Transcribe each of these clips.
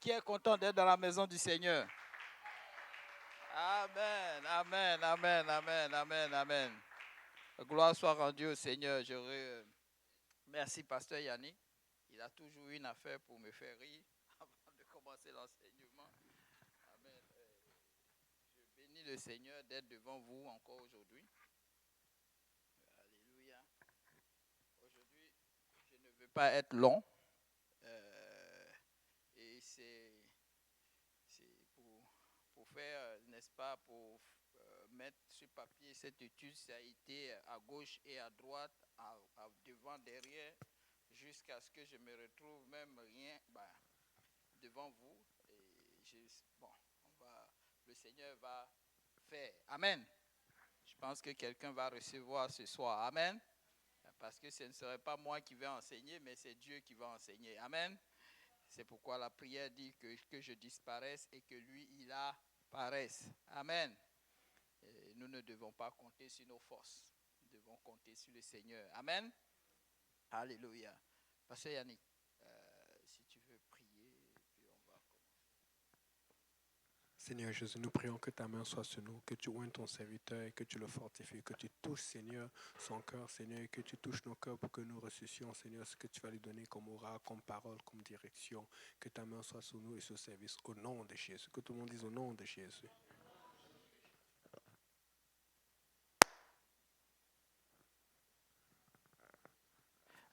qui est content d'être dans la maison du Seigneur? Amen, amen, amen, amen, amen, amen. Gloire soit rendue au Seigneur. Merci, pasteur Yannick. Il a toujours une affaire pour me faire rire avant de commencer l'enseignement. Amen. Je bénis le Seigneur d'être devant vous encore aujourd'hui. Alléluia. Aujourd'hui, je ne veux pas être long. Et c'est pour faire, n'est-ce pas, pour mettre sur papier cette étude. Ça a été à gauche et à droite, devant, derrière, jusqu'à ce que je me retrouve même rien devant vous. Et le Seigneur va faire. Amen. Je pense que quelqu'un va recevoir ce soir. Amen. Parce que ce ne serait pas moi qui vais enseigner, mais c'est Dieu qui va enseigner. Amen. C'est pourquoi la prière dit que je disparaisse et que lui, il apparaisse. Amen. Et nous ne devons pas compter sur nos forces. Nous devons compter sur le Seigneur. Amen. Alléluia. Pasteur Yannick, si tu veux prier, puis on va commencer. Seigneur Jésus, nous prions que ta main soit sur nous, que tu oignes ton serviteur et que tu le fortifies, que tu touches, Seigneur, son cœur, Seigneur, et que tu touches nos cœurs pour que nous ressuscions, Seigneur, ce que tu vas lui donner comme aura, comme parole, comme direction. Que ta main soit sur nous et sur le service, au nom de Jésus. Que tout le monde dise au nom de Jésus.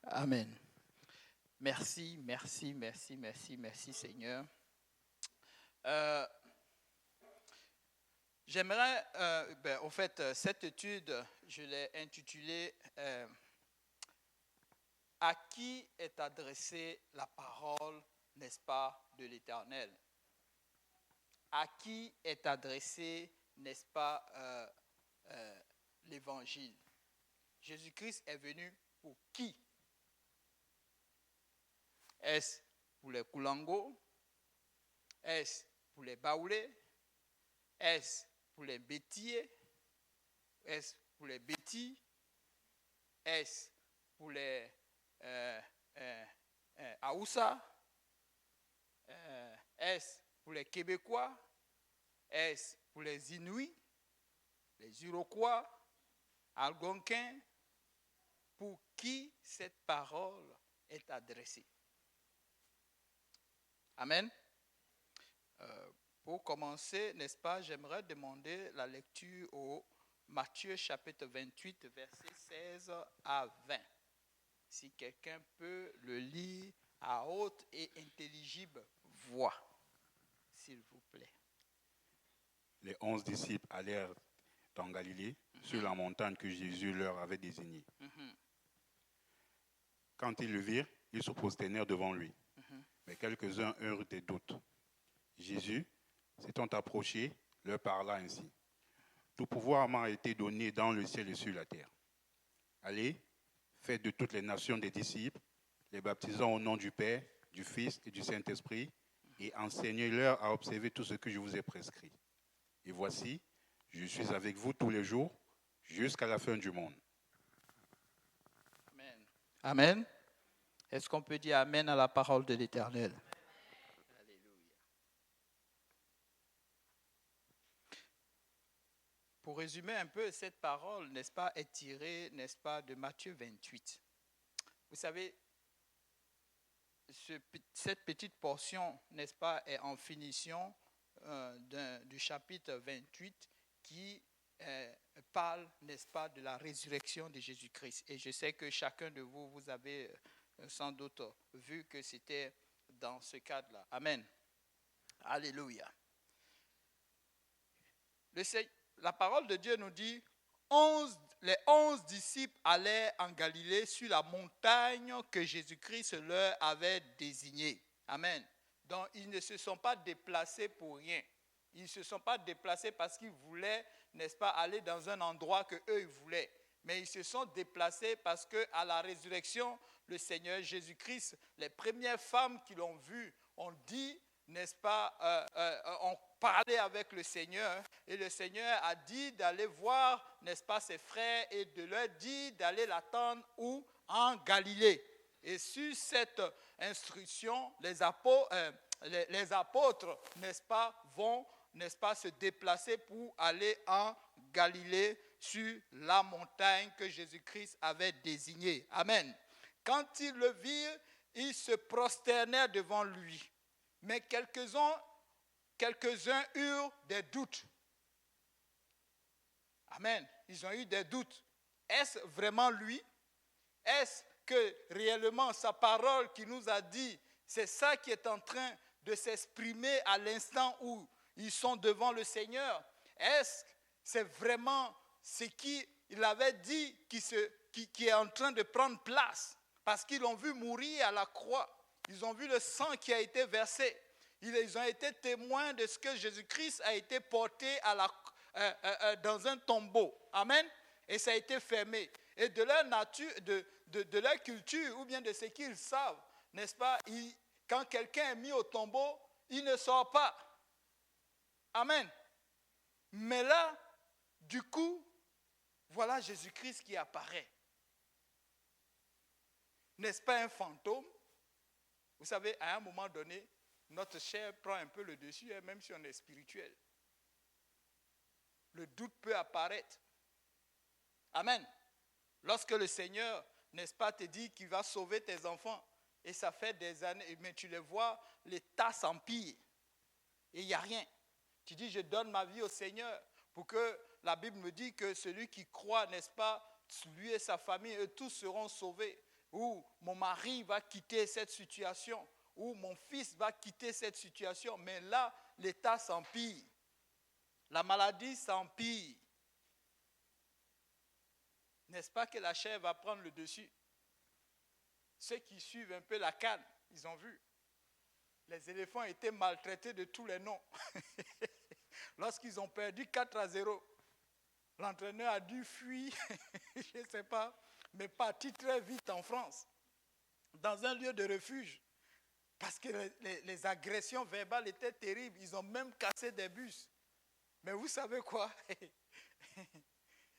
Amen. Merci, merci, merci, merci, merci, Seigneur. J'aimerais, en fait, cette étude, je l'ai intitulée à qui est adressée la parole, n'est-ce pas, de l'Éternel? À qui est adressé, n'est-ce pas, l'Évangile? Jésus-Christ est venu pour qui? Est-ce pour les Koulangos? Est-ce pour les Baoulés? Est-ce pour les Bétiers? Est-ce pour les Bétis? Est-ce pour les Aoussa? Est-ce pour les Québécois? Est-ce pour les Inuits? Les Iroquois? Algonquins? Pour qui cette parole est adressée? Amen. Pour commencer, n'est-ce pas, j'aimerais demander la lecture au Matthieu chapitre 28, versets 16 à 20. Si quelqu'un peut le lire à haute et intelligible voix, s'il vous plaît. Les 11 disciples allèrent en Galilée, sur la montagne que Jésus leur avait désignée. Quand ils le virent, ils se prosternèrent devant lui. Mais quelques-uns eurent des doutes. Jésus, s'étant approché, leur parla ainsi. Tout pouvoir m'a été donné dans le ciel et sur la terre. Allez, faites de toutes les nations des disciples, les baptisant au nom du Père, du Fils et du Saint-Esprit, et enseignez-leur à observer tout ce que je vous ai prescrit. Et voici, je suis avec vous tous les jours, jusqu'à la fin du monde. Amen. Amen. Est-ce qu'on peut dire Amen à la parole de l'Éternel? Alléluia. Pour résumer un peu, cette parole, n'est-ce pas, est tirée, n'est-ce pas, de Matthieu 28. Vous savez, cette petite portion, n'est-ce pas, est en finition du chapitre 28 qui parle, n'est-ce pas, de la résurrection de Jésus-Christ. Et je sais que chacun de vous, vous avez sans doute vu que c'était dans ce cadre-là. Amen. Alléluia. La parole de Dieu nous dit, les 11 disciples allaient en Galilée sur la montagne que Jésus-Christ leur avait désignée. Amen. Donc, ils ne se sont pas déplacés pour rien. Ils ne se sont pas déplacés parce qu'ils voulaient, n'est-ce pas, aller dans un endroit que eux ils voulaient. Mais ils se sont déplacés parce qu'à la résurrection, le Seigneur Jésus-Christ, les premières femmes qui l'ont vu ont dit, n'est-ce pas, ont parlé avec le Seigneur. Et le Seigneur a dit d'aller voir, n'est-ce pas, ses frères et de leur dire d'aller l'attendre où? En Galilée. Et sur cette instruction, les apôtres, n'est-ce pas, vont, n'est-ce pas, se déplacer pour aller en Galilée sur la montagne que Jésus-Christ avait désignée. Amen. Quand ils le virent, ils se prosternèrent devant lui. Mais quelques-uns eurent des doutes. Amen. Ils ont eu des doutes. Est-ce vraiment lui? Est-ce que réellement sa parole qui nous a dit, c'est ça qui est en train de s'exprimer à l'instant où ils sont devant le Seigneur? Est-ce que c'est vraiment ce qu'il avait dit qui est en train de prendre place? Parce qu'ils l'ont vu mourir à la croix. Ils ont vu le sang qui a été versé. Ils ont été témoins de ce que Jésus-Christ a été porté dans un tombeau. Amen. Et ça a été fermé. Et de leur nature, de leur culture, ou bien de ce qu'ils savent, n'est-ce pas, quand quelqu'un est mis au tombeau, il ne sort pas. Amen. Mais là, du coup, voilà Jésus-Christ qui apparaît. N'est-ce pas un fantôme? Vous savez, à un moment donné, notre chair prend un peu le dessus, même si on est spirituel. Le doute peut apparaître. Amen. Lorsque le Seigneur, n'est-ce pas, te dit qu'il va sauver tes enfants, et ça fait des années, mais tu les vois, les tas s'empilent, et il n'y a rien. Tu dis, je donne ma vie au Seigneur, pour que la Bible me dit que celui qui croit, n'est-ce pas, lui et sa famille, eux tous seront sauvés. Ou mon mari va quitter cette situation, ou mon fils va quitter cette situation, mais là, l'état s'empire. La maladie s'empire. N'est-ce pas que la chair va prendre le dessus? Ceux qui suivent un peu la canne, ils ont vu. Les éléphants étaient maltraités de tous les noms. Lorsqu'ils ont perdu 4-0, l'entraîneur a dû fuir, je ne sais pas, mais parti très vite en France, dans un lieu de refuge, parce que les agressions verbales étaient terribles. Ils ont même cassé des bus. Mais vous savez quoi?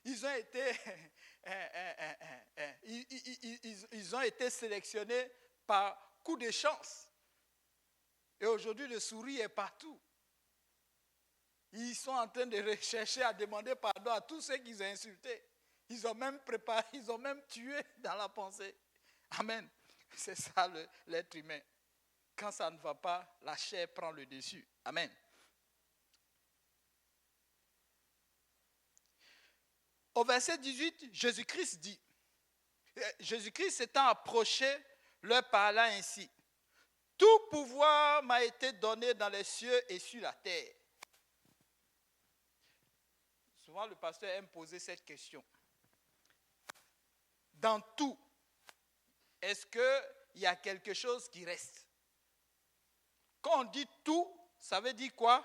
Ils ont été sélectionnés par coup de chance. Et aujourd'hui, le sourire est partout. Ils sont en train de rechercher à demander pardon à tous ceux qu'ils ont insultés. Ils ont même préparé, ils ont même tué dans la pensée. Amen. C'est ça l'être humain. Quand ça ne va pas, la chair prend le dessus. Amen. Au verset 18, Jésus-Christ dit, Jésus-Christ s'étant approché, leur parla ainsi. Tout pouvoir m'a été donné dans les cieux et sur la terre. Souvent, le pasteur aime poser cette question. Dans tout, est-ce qu'il y a quelque chose qui reste? Quand on dit tout, ça veut dire quoi?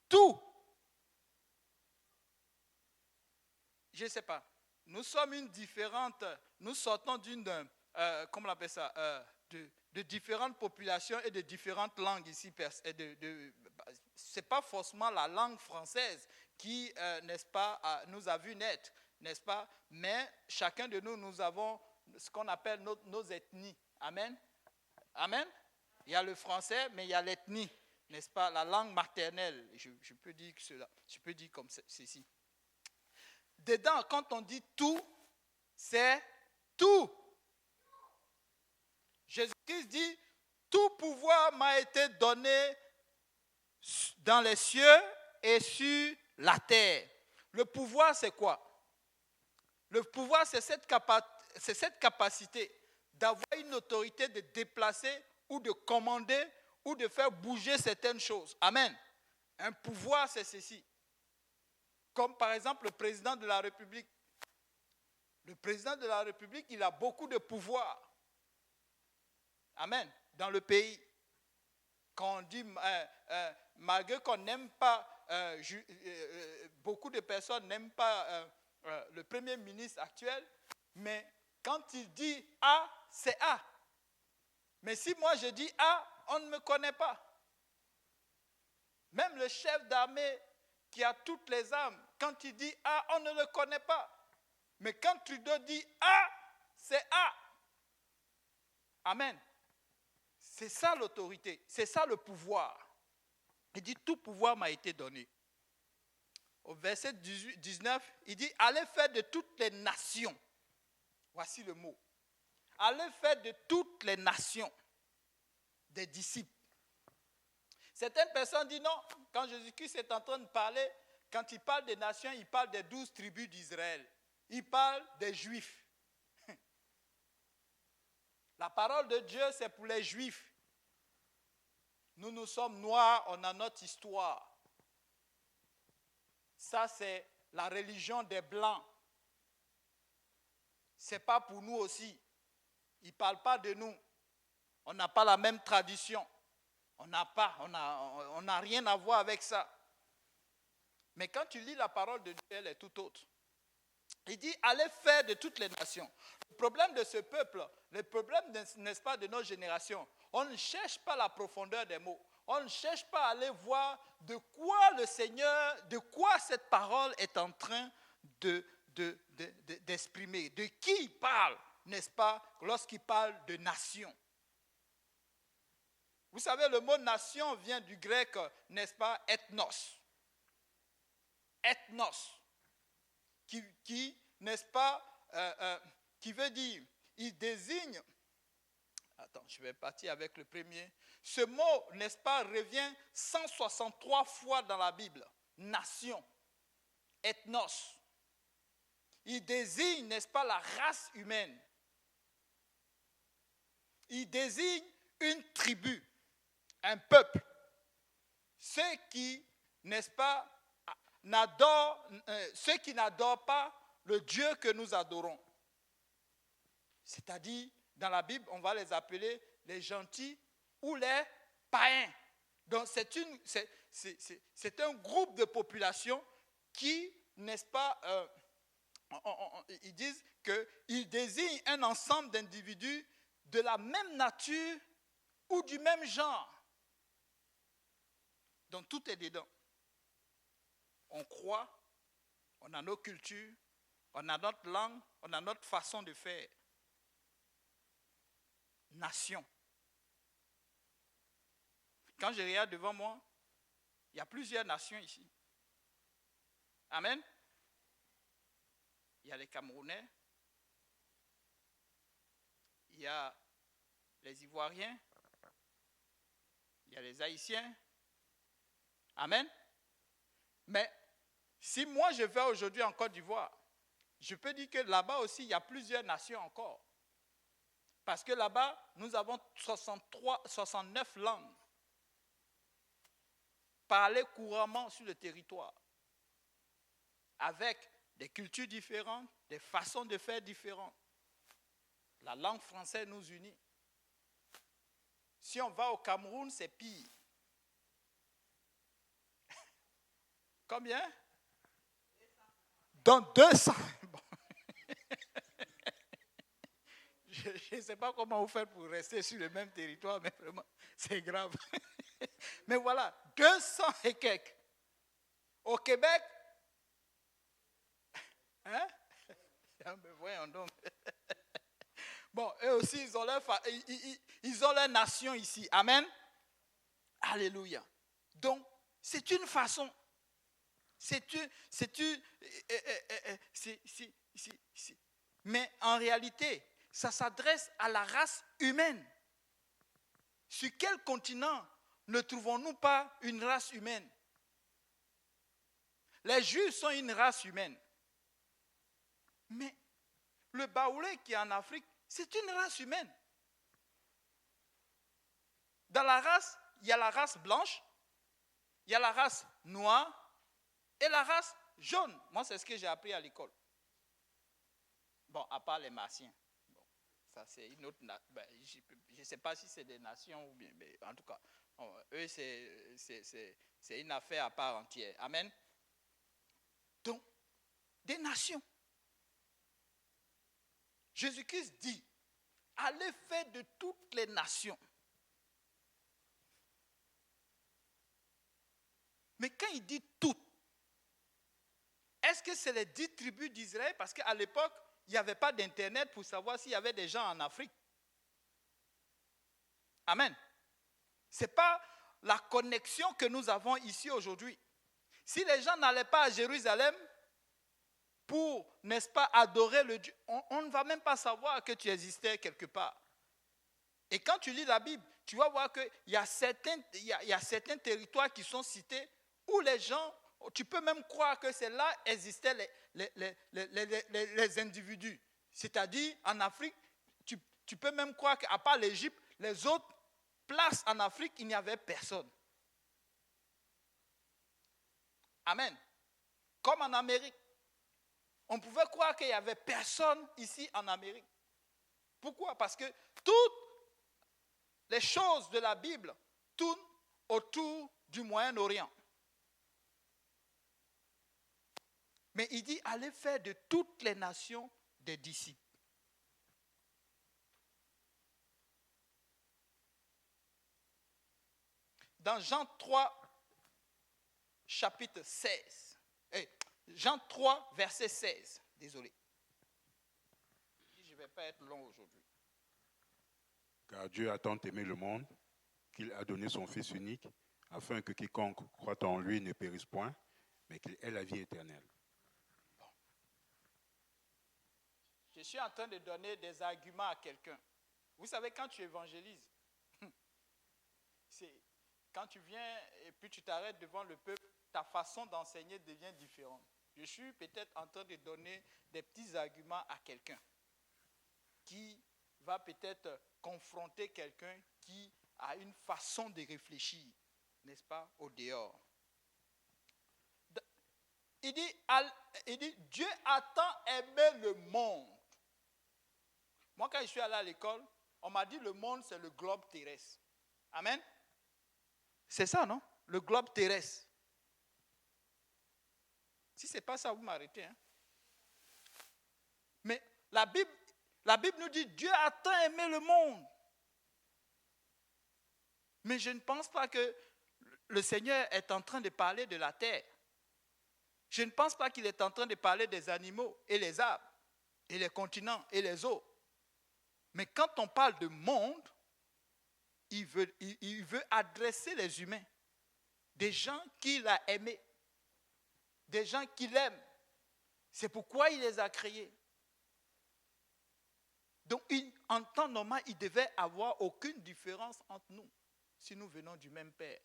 Tout. Je ne sais pas. Nous sommes nous sortons comment on appelle ça, de différentes populations et de différentes langues ici. Ce n'est pas forcément la langue française qui, n'est-ce pas, nous a vu naître, n'est-ce pas? Mais chacun de nous, nous avons ce qu'on appelle nos ethnies. Amen. Amen. Il y a le français, mais il y a l'ethnie, n'est-ce pas? La langue maternelle. Je peux dire cela. Je peux dire comme ceci. Dedans, quand on dit tout, c'est tout. Jésus-Christ dit, tout pouvoir m'a été donné dans les cieux et sur la terre. Le pouvoir, c'est quoi? Le pouvoir, c'est cette capacité d'avoir une autorité de déplacer ou de commander ou de faire bouger certaines choses. Amen. Un pouvoir, c'est ceci. Comme par exemple le président de la République. Le président de la République, il a beaucoup de pouvoir. Amen. Dans le pays. Quand on dit, malgré qu'on n'aime pas, beaucoup de personnes n'aiment pas le Premier ministre actuel, mais quand il dit A, c'est A. Mais si moi je dis A, on ne me connaît pas. Même le chef d'armée qui a toutes les armes, quand il dit A, on ne le connaît pas. Mais quand Trudeau dit A, c'est A. Amen. C'est ça l'autorité, c'est ça le pouvoir. Il dit, tout pouvoir m'a été donné. Au verset 19, il dit, allez faire de toutes les nations. Voici le mot. Allez faire de toutes les nations des disciples. Certaines personnes disent non, quand Jésus-Christ est en train de parler, quand il parle des nations, il parle des 12 tribus d'Israël. Il parle des Juifs. La parole de Dieu, c'est pour les Juifs. Nous sommes noirs, on a notre histoire. Ça, c'est la religion des Blancs. Ce n'est pas pour nous aussi. Ils ne parlent pas de nous. On n'a pas la même tradition. On n'a rien à voir avec ça. Mais quand tu lis la parole de Dieu, elle est tout autre. Il dit, allez faire de toutes les nations. Le problème de ce peuple, le problème, n'est-ce pas, de nos générations, on ne cherche pas la profondeur des mots. On ne cherche pas à aller voir de quoi le Seigneur, de quoi cette parole est en train d'exprimer. De qui il parle, n'est-ce pas, lorsqu'il parle de nation. Vous savez, le mot nation vient du grec, n'est-ce pas, ethnos. Ethnos. Qui n'est-ce pas, qui veut dire, il désigne, attends, je vais partir avec le premier. Ce mot, n'est-ce pas, revient 163 fois dans la Bible. Nation, ethnos. Il désigne, n'est-ce pas, la race humaine. Il désigne une tribu, un peuple. Ceux qui, n'est-ce pas, ceux qui n'adorent pas le Dieu que nous adorons. C'est-à-dire, dans la Bible, on va les appeler les gentils ou les païens. Donc, c'est un groupe de population qui, n'est-ce pas, ils disent qu'ils désignent un ensemble d'individus de la même nature ou du même genre. Donc, tout est dedans. On croit, on a nos cultures, on a notre langue, on a notre façon de faire. Nation. Quand je regarde devant moi, il y a plusieurs nations ici. Amen. Il y a les Camerounais, il y a les Ivoiriens, il y a les Haïtiens. Amen. Mais si moi je vais aujourd'hui en Côte d'Ivoire, je peux dire que là-bas aussi, il y a plusieurs nations encore. Parce que là-bas, nous avons 69 langues parlées couramment sur le territoire, avec des cultures différentes, des façons de faire différentes. La langue française nous unit. Si on va au Cameroun, c'est pire. Combien? Dans 200. Bon. Je ne sais pas comment vous faites pour rester sur le même territoire, mais vraiment, c'est grave. Mais voilà, 200 et quelques. Au Québec, hein? Mais voyons donc. Bon, eux aussi, ils ont leur nation ici. Amen. Alléluia. Donc, c'est une façon. Mais en réalité, ça s'adresse à la race humaine. Sur quel continent ne trouvons-nous pas une race humaine? Les Juifs sont une race humaine. Mais le Baoulé qui est en Afrique, c'est une race humaine. Dans la race, il y a la race blanche, il y a la race noire et la race jaune. Moi, c'est ce que j'ai appris à l'école. Bon, à part les Martiens. Bon, ça, c'est une autre... je ne sais pas si c'est des nations ou bien... Mais en tout cas, eux, c'est une affaire à part entière. Amen. Donc, des nations. Jésus-Christ dit, allez faire de toutes les nations. Mais quand il dit toutes, est-ce que c'est les 10 tribus d'Israël? Parce qu'à l'époque, il n'y avait pas d'internet pour savoir s'il y avait des gens en Afrique. Amen. Ce n'est pas la connexion que nous avons ici aujourd'hui. Si les gens n'allaient pas à Jérusalem pour, n'est-ce pas, adorer le Dieu, on ne va même pas savoir que tu existais quelque part. Et quand tu lis la Bible, tu vas voir qu'il y a certains territoires qui sont cités où les gens, tu peux même croire que c'est là existaient les individus. C'est-à-dire, en Afrique, tu peux même croire qu'à part l'Égypte, les autres places en Afrique, il n'y avait personne. Amen. Comme en Amérique. On pouvait croire qu'il n'y avait personne ici en Amérique. Pourquoi? Parce que toutes les choses de la Bible tournent autour du Moyen-Orient. Mais il dit, allez faire de toutes les nations des disciples. Dans Jean 3, chapitre 16, Jean 3, verset 16, désolé. Je ne vais pas être long aujourd'hui. Car Dieu a tant aimé le monde qu'il a donné son Fils unique, afin que quiconque croit en lui ne périsse point, mais qu'il ait la vie éternelle. Bon. Je suis en train de donner des arguments à quelqu'un. Vous savez, quand tu évangélises, quand tu viens et puis tu t'arrêtes devant le peuple, ta façon d'enseigner devient différente. Je suis peut-être en train de donner des petits arguments à quelqu'un qui va peut-être confronter quelqu'un qui a une façon de réfléchir, n'est-ce pas, au dehors. Il dit, Dieu a tant aimé le monde. Moi, quand je suis allé à l'école, on m'a dit le monde, c'est le globe terrestre. Amen. C'est ça, non? Le globe terrestre. Si ce n'est pas ça, vous m'arrêtez. Hein? Mais la Bible nous dit, Dieu a tant aimé le monde. Mais je ne pense pas que le Seigneur est en train de parler de la terre. Je ne pense pas qu'il est en train de parler des animaux et les arbres, et les continents et les eaux. Mais quand on parle de monde, il veut adresser les humains, des gens qu'il a aimés, des gens qu'il aime. C'est pourquoi il les a créés. Donc, en temps normal, il ne devait avoir aucune différence entre nous, si nous venons du même Père.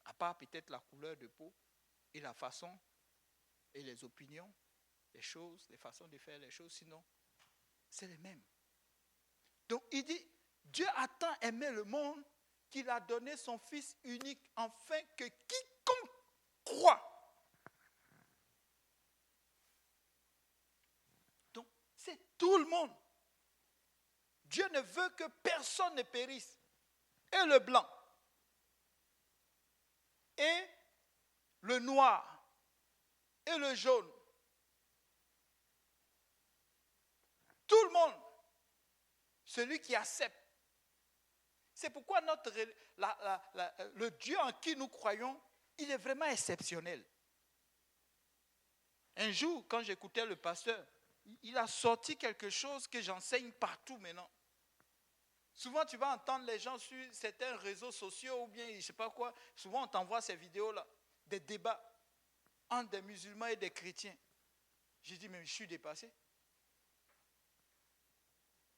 À part peut-être la couleur de peau et la façon et les opinions, les choses, les façons de faire les choses, sinon, c'est les mêmes. Donc, il dit, Dieu a tant aimé le monde qu'il a donné son Fils unique afin que quiconque croit. Donc, c'est tout le monde. Dieu ne veut que personne ne périsse. Et le blanc, et le noir, et le jaune. Tout le monde. Celui qui accepte. C'est pourquoi le Dieu en qui nous croyons, il est vraiment exceptionnel. Un jour, quand j'écoutais le pasteur, il a sorti quelque chose que j'enseigne partout maintenant. Souvent, tu vas entendre les gens sur certains réseaux sociaux ou bien je ne sais pas quoi. Souvent, on t'envoie ces vidéos-là, des débats entre des musulmans et des chrétiens. J'ai dit, mais je suis dépassé.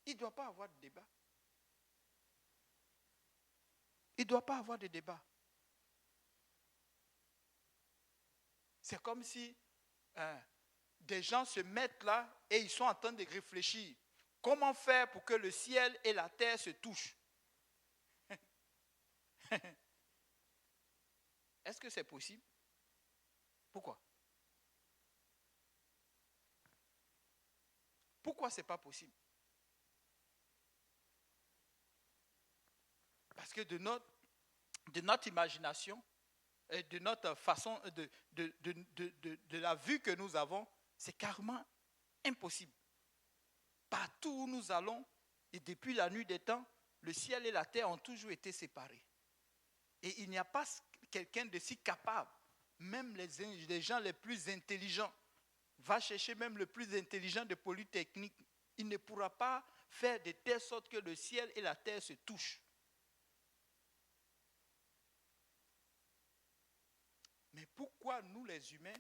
Il ne doit pas avoir de débat. Il ne doit pas avoir de débat. C'est comme si des gens se mettent là et ils sont en train de réfléchir. Comment faire pour que le ciel et la terre se touchent? Est-ce que c'est possible? Pourquoi? Pourquoi ce n'est pas possible? Parce que de notre imagination et de notre façon de la vue que nous avons, c'est carrément impossible. Partout où nous allons, et depuis la nuit des temps, le ciel et la terre ont toujours été séparés. Et il n'y a pas quelqu'un de si capable, même les gens les plus intelligents, va chercher même le plus intelligent de Polytechnique, il ne pourra pas faire de telle sorte que le ciel et la terre se touchent. Mais pourquoi nous les humains,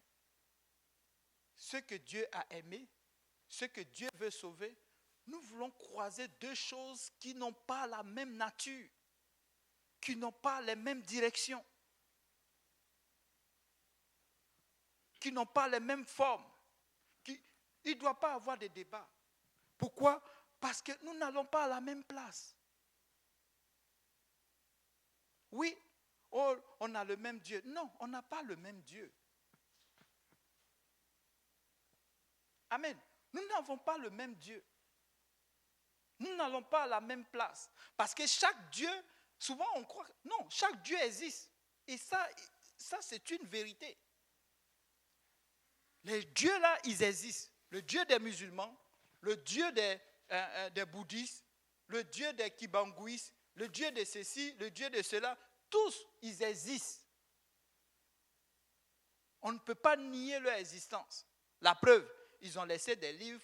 ceux que Dieu a aimés, ceux que Dieu veut sauver, nous voulons croiser deux choses qui n'ont pas la même nature, qui n'ont pas les mêmes directions, qui n'ont pas les mêmes formes. Il ne doit pas avoir de débat. Pourquoi? Parce que nous n'allons pas à la même place. Oui, oh, on a le même Dieu. Non, on n'a pas le même Dieu. Amen. Nous n'avons pas le même Dieu. Nous n'allons pas à la même place. Parce que chaque Dieu, souvent on croit, non, chaque Dieu existe. Et ça c'est une vérité. Les dieux là, ils existent. Le Dieu des musulmans, le Dieu des bouddhistes, le Dieu des kibangouistes, le Dieu de ceci, le Dieu de cela, tous, ils existent. On ne peut pas nier leur existence. La preuve, ils ont laissé des livres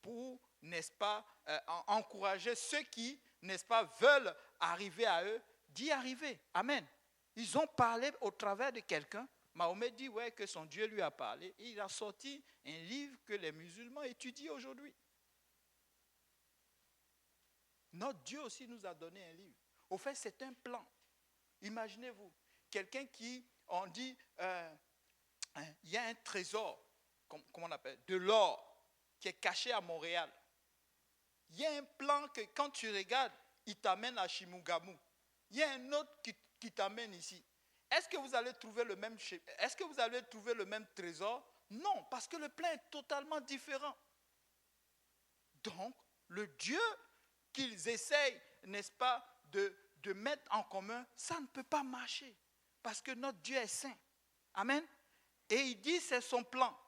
pour, n'est-ce pas, encourager ceux qui, n'est-ce pas, veulent arriver à eux, d'y arriver. Amen. Ils ont parlé au travers de quelqu'un. Mahomet dit ouais, que son Dieu lui a parlé. Et il a sorti un livre que les musulmans étudient aujourd'hui. Notre Dieu aussi nous a donné un livre. Au fait, c'est un plan. Imaginez-vous, quelqu'un qui, on dit, il y a un trésor, comment on appelle, de l'or, qui est caché à Montréal. Il y a un plan que quand tu regardes, il t'amène à Chimugamu. Il y a un autre qui t'amène ici. Est-ce que vous allez trouver le même trésor? Non, parce que le plan est totalement différent. Donc, le Dieu qu'ils essayent, n'est-ce pas, de mettre en commun, ça ne peut pas marcher. Parce que notre Dieu est saint. Amen. Et il dit, c'est son plan.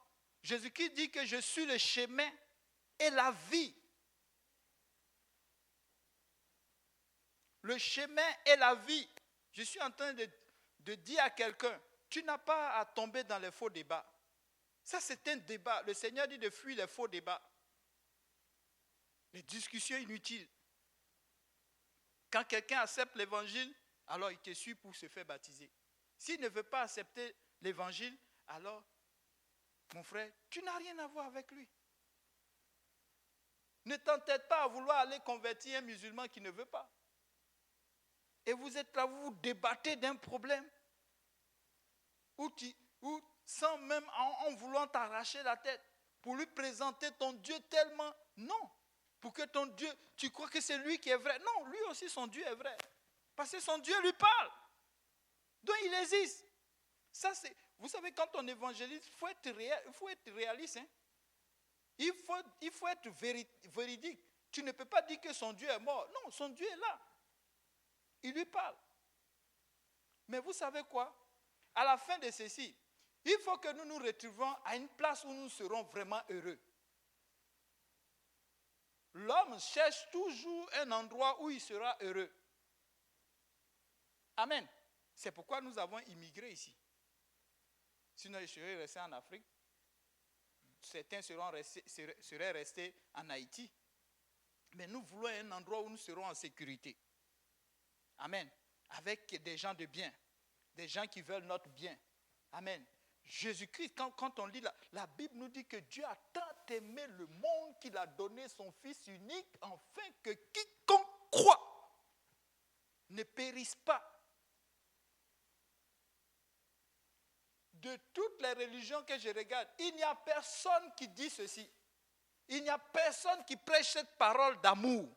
Jésus-Christ dit que je suis le chemin et la vie. Le chemin et la vie. Je suis en train de dire à quelqu'un, tu n'as pas à tomber dans les faux débats. Ça, c'est un débat. Le Seigneur dit de fuir les faux débats. Les discussions inutiles. Quand quelqu'un accepte l'évangile, alors il te suit pour se faire baptiser. S'il ne veut pas accepter l'évangile, alors, mon frère, tu n'as rien à voir avec lui. Ne t'entête pas à vouloir aller convertir un musulman qui ne veut pas. Et vous êtes là, vous débattez d'un problème où sans même en voulant t'arracher la tête, pour lui présenter ton Dieu tellement, non. Pour que ton Dieu, tu crois que c'est lui qui est vrai. Non, lui aussi son Dieu est vrai. Parce que son Dieu lui parle. Donc il existe. Ça, vous savez, quand on évangélise, il faut être réaliste. Hein? Il faut être véridique. Tu ne peux pas dire que son Dieu est mort. Non, son Dieu est là. Il lui parle. Mais vous savez quoi? À la fin de ceci, il faut que nous nous retrouvions à une place où nous serons vraiment heureux. L'homme cherche toujours un endroit où il sera heureux. Amen. C'est pourquoi nous avons immigré ici. Sinon, je serais resté en Afrique. Certains seraient restés en Haïti. Mais nous voulons un endroit où nous serons en sécurité. Amen. Avec des gens de bien. Des gens qui veulent notre bien. Amen. Jésus-Christ, quand on lit la Bible nous dit que Dieu a tant aimé le monde qu'il a donné son Fils unique afin que quiconque croit ne périsse pas. De toutes les religions que je regarde, il n'y a personne qui dit ceci. Il n'y a personne qui prêche cette parole d'amour.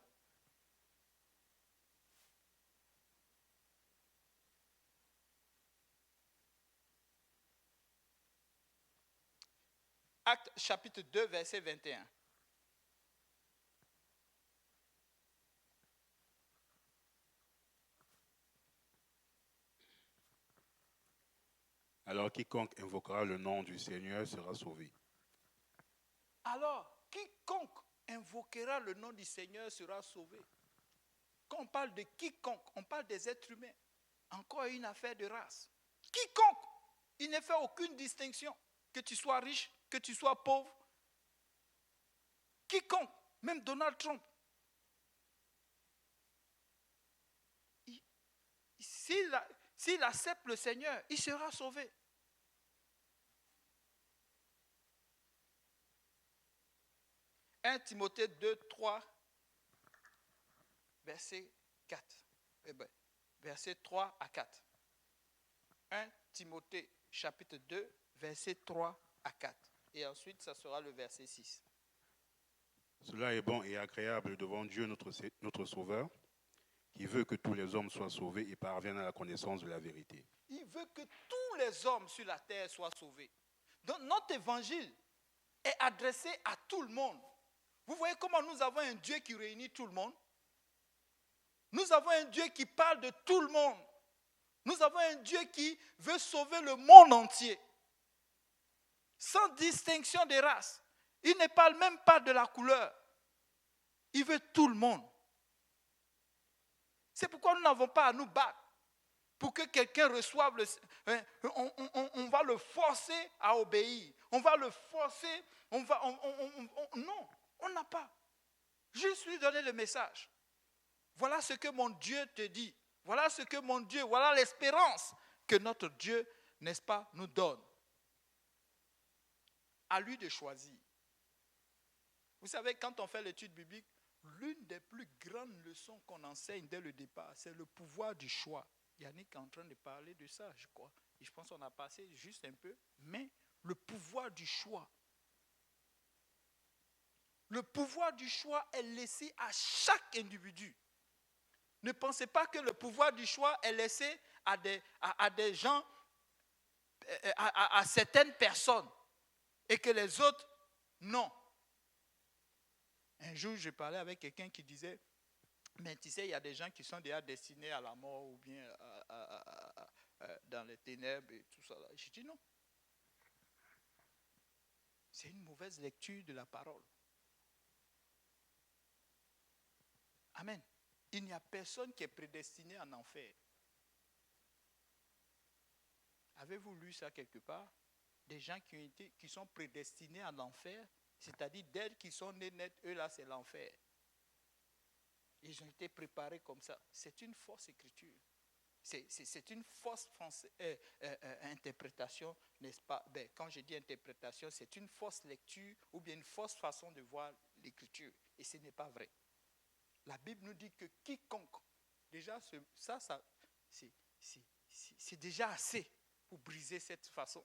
Actes chapitre 2, verset 21. Alors quiconque invoquera le nom du Seigneur sera sauvé. Alors, quiconque invoquera le nom du Seigneur sera sauvé. Quand on parle de quiconque, on parle des êtres humains. Encore une affaire de race. Quiconque, il ne fait aucune distinction. Que tu sois riche, que tu sois pauvre. Quiconque, même Donald Trump. S'il accepte le Seigneur, il sera sauvé. 1 Timothée 2, 3, verset 4. Verset 3 à 4. 1 Timothée chapitre 2, verset 3 à 4. Et ensuite, ça sera le verset 6. Cela est bon et agréable devant Dieu notre Sauveur, qui veut que tous les hommes soient sauvés et parviennent à la connaissance de la vérité. Il veut que tous les hommes sur la terre soient sauvés. Donc notre évangile est adressé à tout le monde. Vous voyez comment nous avons un Dieu qui réunit tout le monde? Nous avons un Dieu qui parle de tout le monde. Nous avons un Dieu qui veut sauver le monde entier. Sans distinction des races. Il ne parle même pas de la couleur. Il veut tout le monde. C'est pourquoi nous n'avons pas à nous battre. Pour que quelqu'un reçoive, on va le forcer à obéir. On va le forcer, non, on n'a pas. Juste lui donner le message. Voilà ce que mon Dieu te dit. Voilà ce que mon Dieu, voilà l'espérance que notre Dieu, n'est-ce pas, nous donne. À lui de choisir. Vous savez, quand on fait l'étude biblique, l'une des plus grandes leçons qu'on enseigne dès le départ, c'est le pouvoir du choix. Yannick est en train de parler de ça, je crois. Et je pense qu'on a passé juste un peu. Mais le pouvoir du choix. Le pouvoir du choix est laissé à chaque individu. Ne pensez pas que le pouvoir du choix est laissé à des gens, à certaines personnes. Et que les autres, non. Un jour, je parlais avec quelqu'un qui disait, mais tu sais, il y a des gens qui sont déjà destinés à la mort ou bien dans les ténèbres et tout ça. Je dis non. C'est une mauvaise lecture de la parole. Amen. Il n'y a personne qui est prédestiné en enfer. Avez-vous lu ça quelque part? Des gens qui sont prédestinés en enfer, c'est-à-dire dès qu'ils sont nés nets, eux là c'est l'enfer. Ils ont été préparés comme ça. C'est une fausse écriture. C'est une fausse interprétation, n'est-ce pas? Quand je dis interprétation, c'est une fausse lecture ou bien une fausse façon de voir l'écriture. Et ce n'est pas vrai. La Bible nous dit que quiconque, déjà ça c'est déjà assez pour briser cette façon,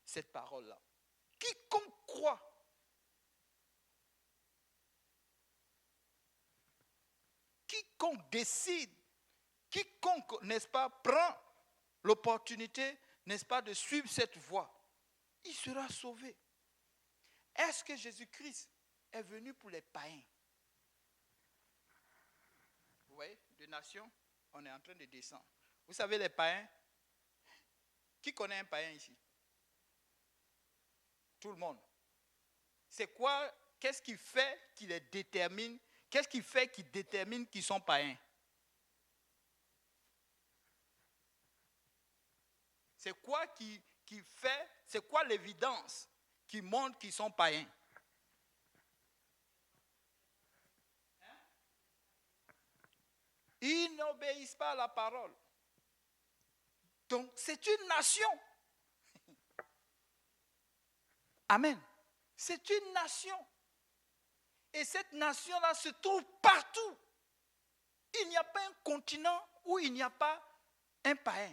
cette parole-là. Quiconque croit, quiconque décide, quiconque, n'est-ce pas, prend l'opportunité, n'est-ce pas, de suivre cette voie, il sera sauvé. Est-ce que Jésus-Christ est venu pour les païens? Vous voyez, de nations, on est en train de descendre. Vous savez, les païens, qui connaît un païen ici? Tout le monde. C'est quoi, qu'est-ce qui fait qu'il les détermine? Qu'est-ce qui fait qu'ils déterminent qu'ils sont païens? C'est quoi qui fait, c'est quoi l'évidence qui montre qu'ils sont païens? Ils n'obéissent pas à la parole. Donc, c'est une nation. Amen. C'est une nation. Et cette nation-là se trouve partout. Il n'y a pas un continent où il n'y a pas un païen.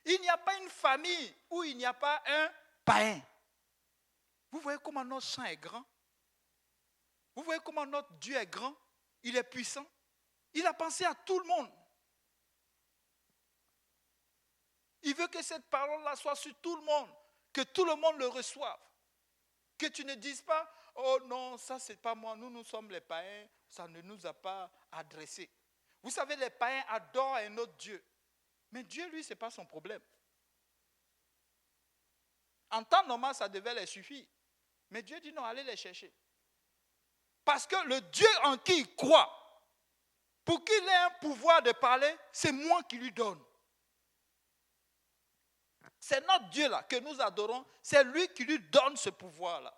Il n'y a pas une famille où il n'y a pas un païen. Vous voyez comment notre sang est grand? Vous voyez comment notre Dieu est grand? Il est puissant. Il a pensé à tout le monde. Il veut que cette parole-là soit sur tout le monde, que tout le monde le reçoive. Que tu ne dises pas, oh non, ça c'est pas moi, nous sommes les païens, ça ne nous a pas adressés. Vous savez, les païens adorent un autre Dieu. Mais Dieu, lui, ce n'est pas son problème. En temps normal, ça devait les suffire. Mais Dieu dit non, allez les chercher. Parce que le Dieu en qui il croit, pour qu'il ait un pouvoir de parler, c'est moi qui lui donne. C'est notre Dieu là que nous adorons, c'est lui qui lui donne ce pouvoir-là.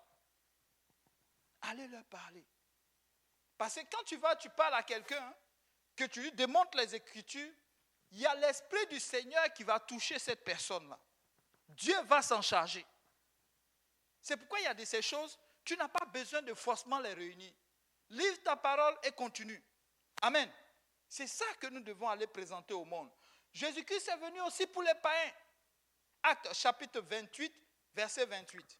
Allez leur parler. Parce que quand tu parles à quelqu'un, que tu lui démontres les Écritures, il y a l'Esprit du Seigneur qui va toucher cette personne-là. Dieu va s'en charger. C'est pourquoi il y a de ces choses, tu n'as pas besoin de forcément les réunir. Livre ta parole et continue. Amen. C'est ça que nous devons aller présenter au monde. Jésus-Christ est venu aussi pour les païens. Actes chapitre 28, verset 28.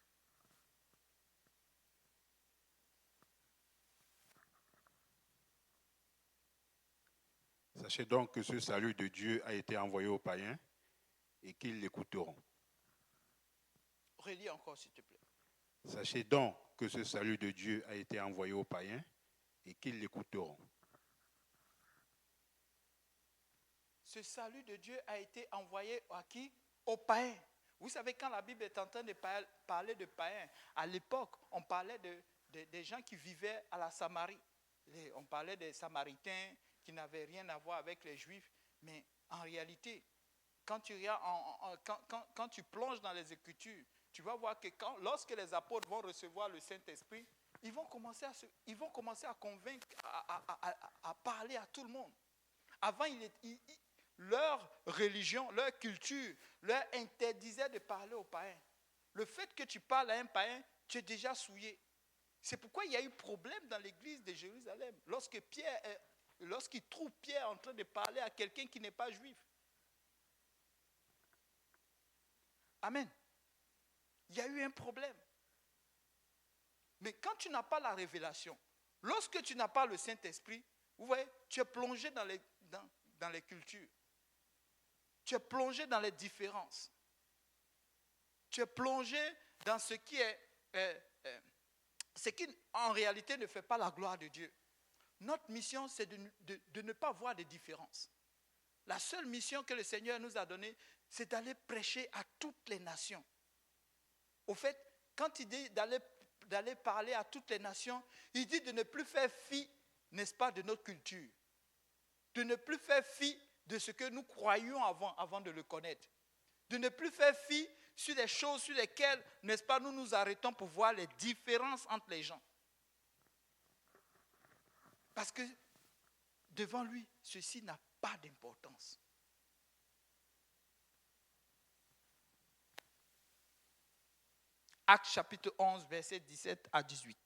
Sachez donc que ce salut de Dieu a été envoyé aux païens et qu'ils l'écouteront. Relis encore, s'il te plaît. Sachez donc que ce salut de Dieu a été envoyé aux païens et qu'ils l'écouteront. Ce salut de Dieu a été envoyé à qui? Aux païens. Vous savez, quand la Bible est en train de parler de païens, à l'époque, on parlait des gens qui vivaient à la Samarie. On parlait des Samaritains qui n'avaient rien à voir avec les Juifs. Mais en réalité, quand tu plonges dans les Écritures, tu vas voir que lorsque les apôtres vont recevoir le Saint-Esprit, ils vont commencer à convaincre, à parler à tout le monde. Avant, leur religion, leur culture, leur interdisait de parler aux païens. Le fait que tu parles à un païen, tu es déjà souillé. C'est pourquoi il y a eu problème dans l'église de Jérusalem. Lorsqu'ils trouvent Pierre en train de parler à quelqu'un qui n'est pas juif. Amen. Il y a eu un problème. Mais quand tu n'as pas la révélation, lorsque tu n'as pas le Saint-Esprit, vous voyez, tu es plongé dans les cultures. Tu es plongé dans les différences. Tu es plongé dans ce qui en réalité ne fait pas la gloire de Dieu. Notre mission, c'est de ne pas voir de différences. La seule mission que le Seigneur nous a donnée, c'est d'aller prêcher à toutes les nations. Au fait, quand il dit d'aller parler à toutes les nations, il dit de ne plus faire fi, n'est-ce pas, de notre culture. De ne plus faire fi de ce que nous croyions avant de le connaître. De ne plus faire fi sur les choses sur lesquelles, n'est-ce pas, nous nous arrêtons pour voir les différences entre les gens. Parce que devant lui, ceci n'a pas d'importance. Actes chapitre 11, versets 17 à 18.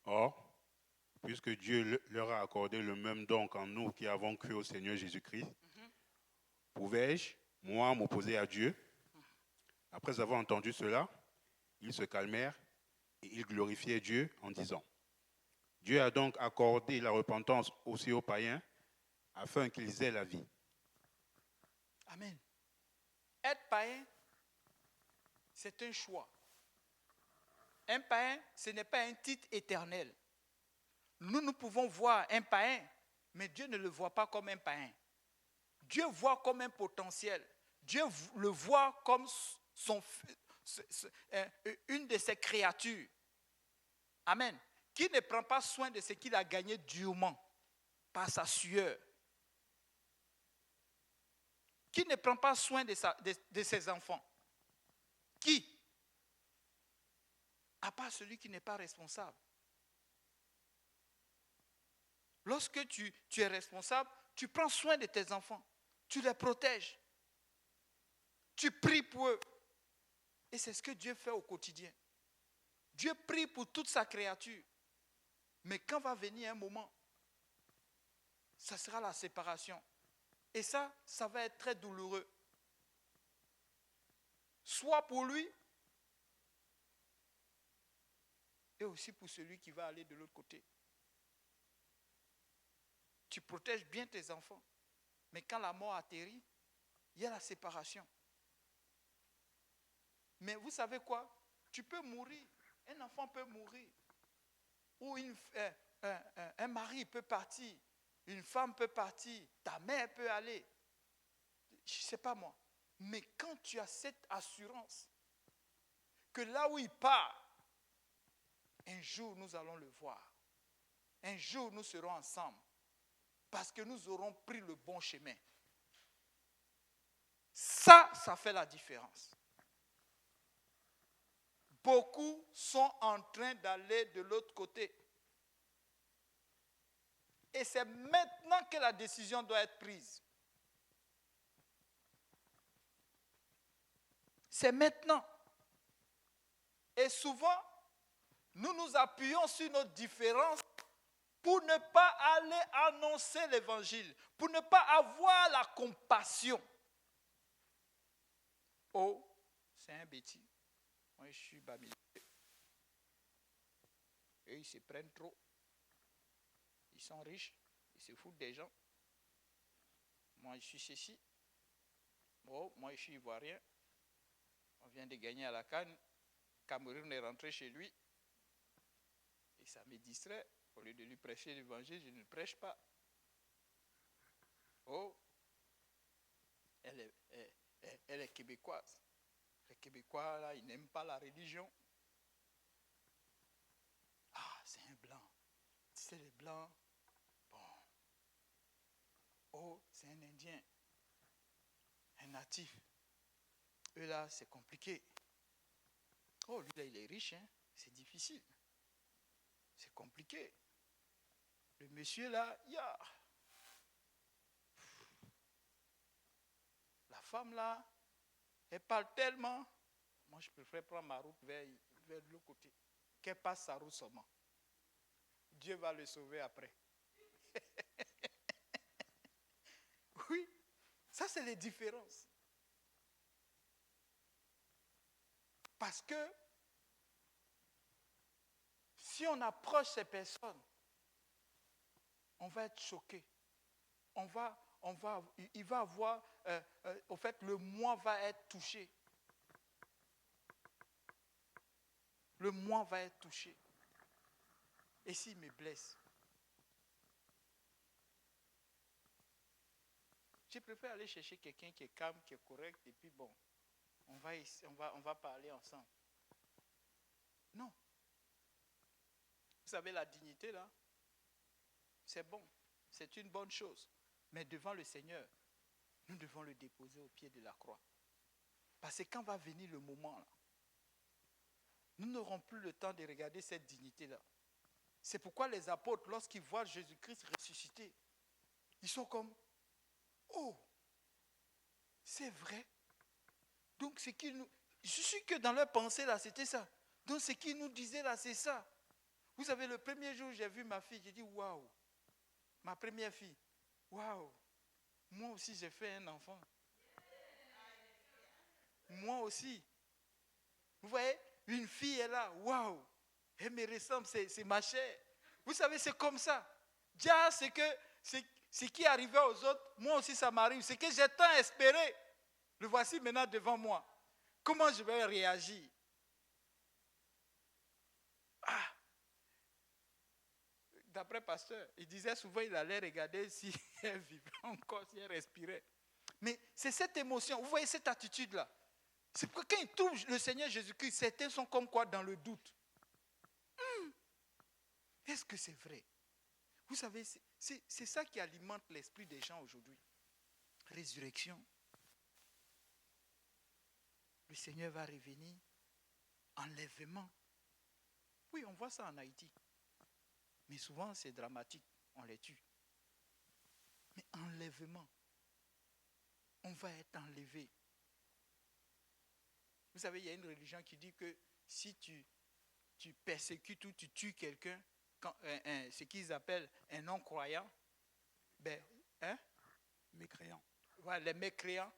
Or, puisque Dieu leur a accordé le même don qu'en nous qui avons cru au Seigneur Jésus-Christ, pouvais-je, moi, m'opposer à Dieu? Après avoir entendu cela, ils se calmèrent et ils glorifiaient Dieu en disant, Dieu a donc accordé la repentance aussi aux païens afin qu'ils aient la vie. Amen. Être païen, c'est un choix. Un païen, ce n'est pas un titre éternel. Nous pouvons voir un païen, mais Dieu ne le voit pas comme un païen. Dieu voit comme un potentiel. Dieu le voit comme une de ses créatures. Amen. Qui ne prend pas soin de ce qu'il a gagné durement par sa sueur. Qui ne prend pas soin de ses enfants? Qui? À part celui qui n'est pas responsable. Lorsque tu es responsable, tu prends soin de tes enfants. Tu les protèges. Tu pries pour eux. Et c'est ce que Dieu fait au quotidien. Dieu prie pour toute sa créature. Mais quand va venir un moment, ça sera la séparation. Et ça va être très douloureux. Soit pour lui, et aussi pour celui qui va aller de l'autre côté. Tu protèges bien tes enfants. Mais quand la mort atterrit, il y a la séparation. Mais vous savez quoi? Tu peux mourir. Un enfant peut mourir. Ou un mari peut partir. Une femme peut partir. Ta mère peut aller. Je ne sais pas moi. Mais quand tu as cette assurance que là où il part, un jour nous allons le voir. Un jour nous serons ensemble. Parce que nous aurons pris le bon chemin. Ça fait la différence. Beaucoup sont en train d'aller de l'autre côté. Et c'est maintenant que la décision doit être prise. C'est maintenant. Et souvent, nous nous appuyons sur nos différences pour ne pas aller annoncer l'évangile, pour ne pas avoir la compassion. Oh, c'est un bêtise. Moi, je suis babylonien. Et ils se prennent trop. Ils sont riches, ils se foutent des gens. Moi, je suis ceci. Oh, moi, je suis ivoirien. On vient de gagner à la CAN. Cameroun est rentré chez lui. Et ça me distrait. Au lieu de lui prêcher l'évangile, je ne le prêche pas. Oh, elle est québécoise. Les Québécois, là, ils n'aiment pas la religion. Ah, c'est un blanc. C'est les blancs. Bon. Oh, c'est un Indien. Un natif. Eux, là, c'est compliqué. Oh, lui, là, il est riche, hein. C'est difficile. C'est compliqué. Le monsieur, là, la femme, là, elle parle tellement. Moi, je préfère prendre ma route vers l'autre côté. Qu'elle passe sa route seulement. Dieu va le sauver après. Oui, ça, c'est les différences. Parce que si on approche ces personnes, on va être choqué. Il va avoir, au fait, le moi va être touché. Le moi va être touché. Et s'il me blesse, je préfère aller chercher quelqu'un qui est calme, qui est correct, et puis bon, on va parler ensemble. Non. Vous savez, la dignité, là, c'est bon. C'est une bonne chose. Mais devant le Seigneur, nous devons le déposer au pied de la croix. Parce que quand va venir le moment, là, nous n'aurons plus le temps de regarder cette dignité-là. C'est pourquoi les apôtres, lorsqu'ils voient Jésus-Christ ressuscité, ils sont comme, oh, c'est vrai. Donc, je suis que dans leur pensée, là, c'était ça. Donc, ce qu'ils nous disaient, là, c'est ça. Vous savez, le premier jour, j'ai vu ma fille, j'ai dit, waouh, ma première fille, waouh, moi aussi, j'ai fait un enfant. Moi aussi. Vous voyez, une fille est là, waouh, elle me ressemble, c'est ma chair. Vous savez, c'est comme ça. Déjà, ce qui arrivait aux autres, moi aussi, ça m'arrive. Ce que j'ai tant espéré, le voici maintenant devant moi. Comment je vais réagir? Ah! D'après le pasteur, il disait souvent qu'il allait regarder si elle vivait encore, si elle respirait. Mais c'est cette émotion, vous voyez cette attitude-là. C'est pourquoi quand ils trouvent le Seigneur Jésus-Christ, certains sont comme quoi dans le doute. Est-ce que c'est vrai? Vous savez, c'est ça qui alimente l'esprit des gens aujourd'hui. Résurrection. Le Seigneur va revenir. Enlèvement. Oui, on voit ça en Haïti. Mais souvent, c'est dramatique. On les tue. Mais enlèvement. On va être enlevé. Vous savez, il y a une religion qui dit que si tu persécutes ou tu tues quelqu'un, ce qu'ils appellent un non-croyant, Mécréant. Voilà, les mécréants,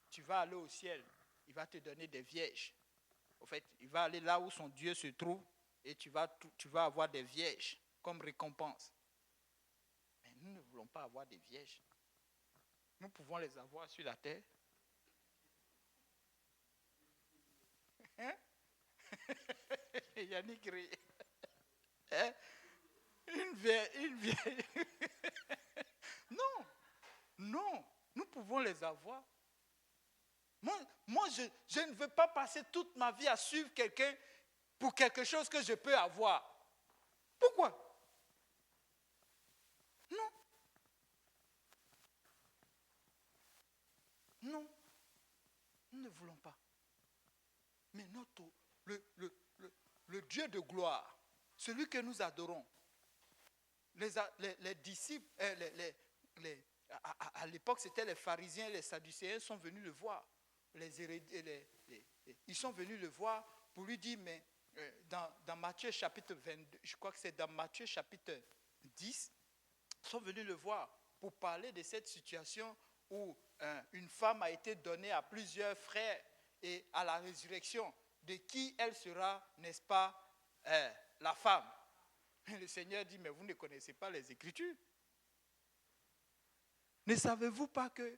tu vas aller au ciel, il va te donner des vierges. En fait, il va aller là où son Dieu se trouve et tu vas avoir des vierges comme récompense. Mais nous ne voulons pas avoir des vierges. Nous pouvons les avoir sur la terre. Hein? Yannick rit. Hein? Une vieille. Non, nous pouvons les avoir. Moi je ne veux pas passer toute ma vie à suivre quelqu'un pour quelque chose que je peux avoir. Pourquoi? Non. Non, nous ne voulons pas. Mais le Dieu de gloire, celui que nous adorons, les disciples, à l'époque c'était les pharisiens, les sadducéens sont venus le voir. Ils sont venus le voir pour lui dire, mais dans Matthieu chapitre 22, je crois que c'est dans Matthieu chapitre 10, ils sont venus le voir pour parler de cette situation où une femme a été donnée à plusieurs frères et à la résurrection, de qui elle sera, n'est-ce pas, la femme. Et le Seigneur dit, mais vous ne connaissez pas les Écritures. Ne savez-vous pas que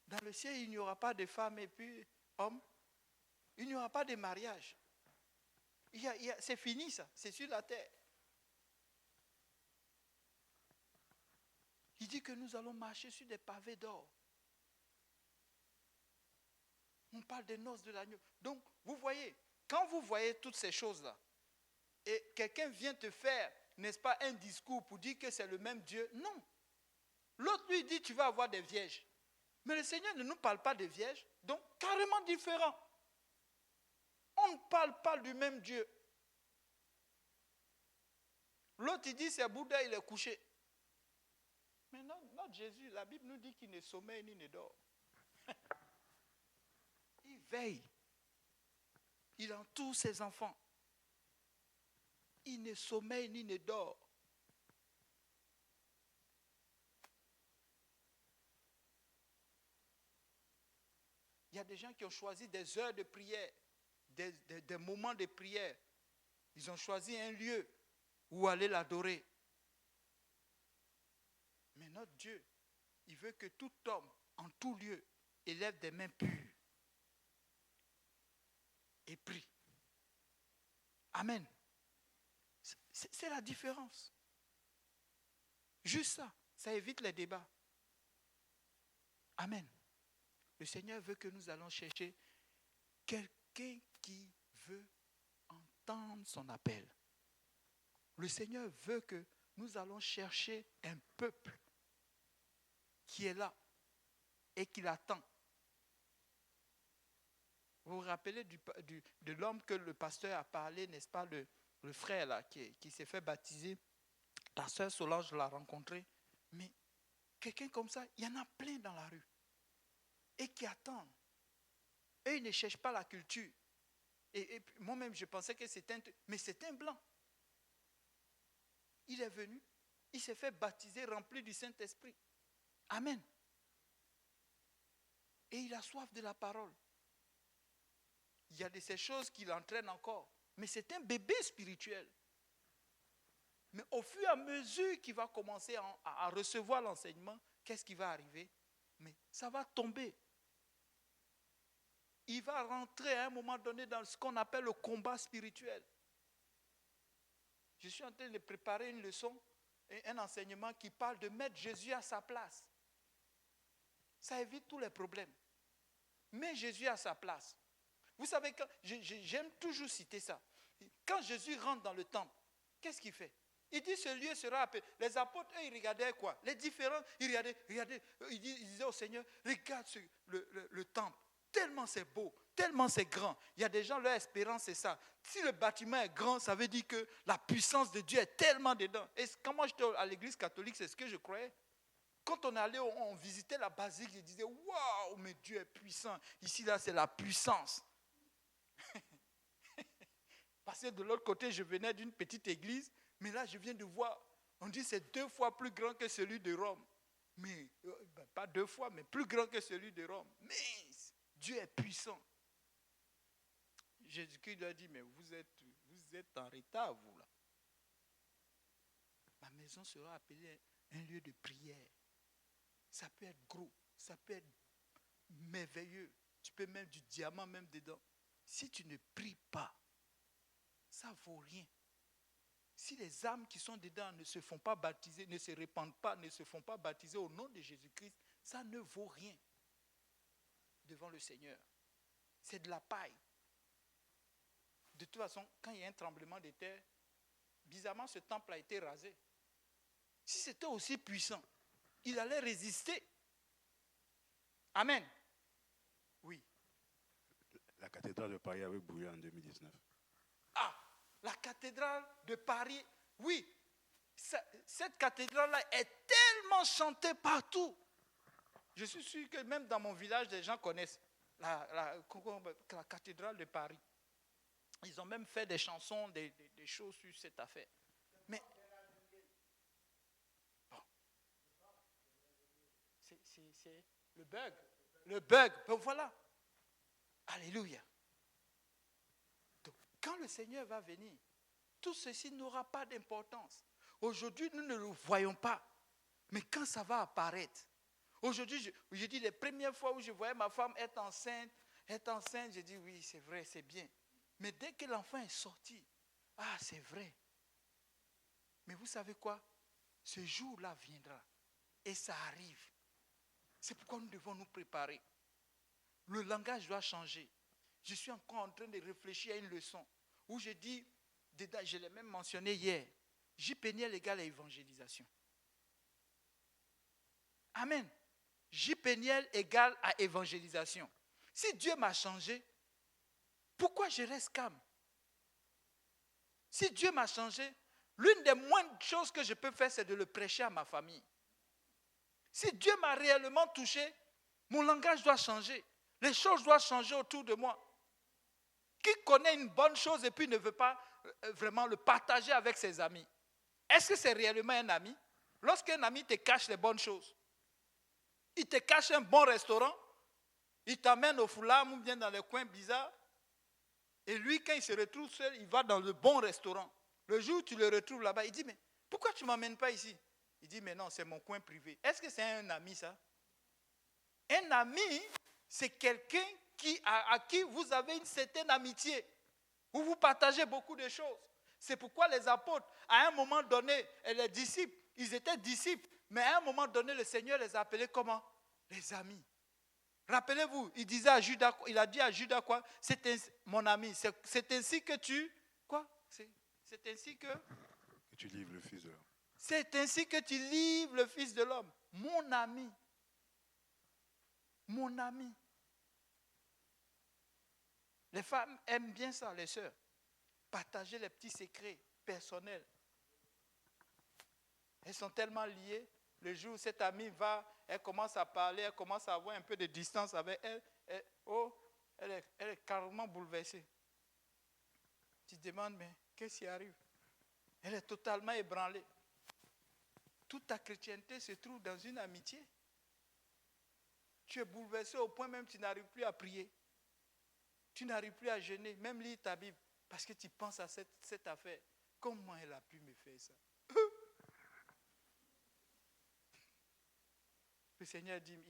dans le ciel, il n'y aura pas de femmes et puis hommes? Il n'y aura pas de mariage. C'est fini ça, c'est sur la terre. Il dit que nous allons marcher sur des pavés d'or. On parle des noces de l'agneau. Donc, vous voyez, quand vous voyez toutes ces choses-là, et quelqu'un vient te faire, n'est-ce pas, un discours pour dire que c'est le même Dieu, non. L'autre lui dit, tu vas avoir des vierges. Mais le Seigneur ne nous parle pas de vierges, donc carrément différent. On ne parle pas du même Dieu. L'autre, il dit, c'est Bouddha, il est couché. Mais non, notre Jésus, la Bible nous dit qu'il ne sommeille ni ne dort. Il veille. Il entoure ses enfants. Il ne sommeille ni ne dort. Il y a des gens qui ont choisi des heures de prière, des moments de prière. Ils ont choisi un lieu où aller l'adorer. Mais notre Dieu, il veut que tout homme, en tout lieu, élève des mains pures et prie. Amen. C'est la différence. Juste ça, ça évite les débats. Amen. Le Seigneur veut que nous allons chercher quelqu'un qui veut entendre son appel. Le Seigneur veut que nous allons chercher un peuple qui est là et qui l'attend. Vous vous rappelez de l'homme que le pasteur a parlé, n'est-ce pas, le frère là, qui s'est fait baptiser. La sœur Solange l'a rencontré. Mais quelqu'un comme ça, il y en a plein dans la rue. Et qui attendent. Et ils ne cherchent pas la culture. Et moi-même, je pensais que c'était mais c'est un blanc. Il est venu, il s'est fait baptiser, rempli du Saint-Esprit. Amen. Et il a soif de la parole. Il y a de ces choses qui l'entraînent encore. Mais c'est un bébé spirituel. Mais au fur et à mesure qu'il va commencer à recevoir l'enseignement, qu'est-ce qui va arriver? Mais ça va tomber. Il va rentrer à un moment donné dans ce qu'on appelle le combat spirituel. Je suis en train de préparer une leçon, un enseignement qui parle de mettre Jésus à sa place. Ça évite tous les problèmes. Mets Jésus à sa place. Vous savez, j'aime toujours citer ça. Quand Jésus rentre dans le temple, qu'est-ce qu'il fait? Il dit ce lieu sera appelé. Les apôtres, eux, ils regardaient quoi? Les différents, ils regardaient. Ils disaient au Seigneur, regarde le temple. Tellement c'est beau, tellement c'est grand. Il y a des gens, leur espérance, c'est ça. Si le bâtiment est grand, ça veut dire que la puissance de Dieu est tellement dedans. Et quand moi j'étais à l'église catholique, c'est ce que je croyais. Quand on allait, on visitait la basilique, je disais, waouh, mais Dieu est puissant. Ici, là, c'est la puissance. Parce que de l'autre côté, je venais d'une petite église, mais là, je viens de voir, on dit que c'est 2 fois plus grand que celui de Rome. Mais, pas 2 fois, mais plus grand que celui de Rome. Mais Dieu est puissant. Jésus-Christ lui a dit, mais vous êtes en retard, vous, là. Ma maison sera appelée un lieu de prière. Ça peut être gros, ça peut être merveilleux. Tu peux mettre du diamant même dedans. Si tu ne pries pas, ça ne vaut rien. Si les âmes qui sont dedans ne se font pas baptiser, ne se répandent pas, ne se font pas baptiser au nom de Jésus-Christ, ça ne vaut rien devant le Seigneur. C'est de la paille. De toute façon, quand il y a un tremblement de terre, bizarrement, ce temple a été rasé. Si c'était aussi puissant, il allait résister. Amen. Oui. La cathédrale de Paris avait brûlé en 2019. Ah, la cathédrale de Paris, oui. Cette cathédrale-là est tellement chantée partout. Je suis sûr que même dans mon village, les gens connaissent la cathédrale de Paris. Ils ont même fait des chansons, des choses sur cette affaire. Mais bon, c'est le bug. Le bug, ben voilà. Alléluia. Donc, quand le Seigneur va venir, tout ceci n'aura pas d'importance. Aujourd'hui, nous ne le voyons pas. Mais quand ça va apparaître, aujourd'hui, je dis les premières fois où je voyais ma femme être enceinte, j'ai dit oui, c'est vrai, c'est bien. Mais dès que l'enfant est sorti, c'est vrai. Mais vous savez quoi? Ce jour-là viendra. Et ça arrive. C'est pourquoi nous devons nous préparer. Le langage doit changer. Je suis encore en train de réfléchir à une leçon où je dis, je l'ai même mentionné hier, JPNL égale à évangélisation. Amen. JPNL égale à évangélisation. Si Dieu m'a changé, pourquoi je reste calme? Si Dieu m'a changé, l'une des moindres choses que je peux faire, c'est de le prêcher à ma famille. Si Dieu m'a réellement touché, mon langage doit changer. Les choses doivent changer autour de moi. Qui connaît une bonne chose et puis ne veut pas vraiment le partager avec ses amis? Est-ce que c'est réellement un ami? Lorsqu'un ami te cache les bonnes choses, il te cache un bon restaurant, il t'amène au foulard ou bien dans les coins bizarres, et lui, quand il se retrouve seul, il va dans le bon restaurant. Le jour où tu le retrouves là-bas, il dit, mais pourquoi tu ne m'amènes pas ici? Il dit, mais non, c'est mon coin privé. Est-ce que c'est un ami, ça? Un ami, c'est quelqu'un à qui vous avez une certaine amitié, où vous partagez beaucoup de choses. C'est pourquoi les apôtres, à un moment donné, et les disciples, ils étaient disciples, mais à un moment donné, le Seigneur les a appelés comment? Les amis. Rappelez-vous, il disait à Judas, il a dit à Judas quoi? Mon ami, c'est ainsi que tu, quoi? C'est ainsi que tu livres le Fils de l'homme. C'est ainsi que tu livres le Fils de l'homme. Mon ami. Mon ami. Les femmes aiment bien ça, les sœurs. Partager les petits secrets personnels. Elles sont tellement liées. Le jour où cette amie va, elle commence à parler, elle commence à avoir un peu de distance avec elle. Elle est carrément bouleversée. Tu te demandes, mais qu'est-ce qui arrive? Elle est totalement ébranlée. Toute ta chrétienté se trouve dans une amitié. Tu es bouleversé au point même que tu n'arrives plus à prier. Tu n'arrives plus à jeûner, même lire ta Bible, parce que tu penses à cette affaire. Comment elle a pu me faire ça? Le Seigneur dit,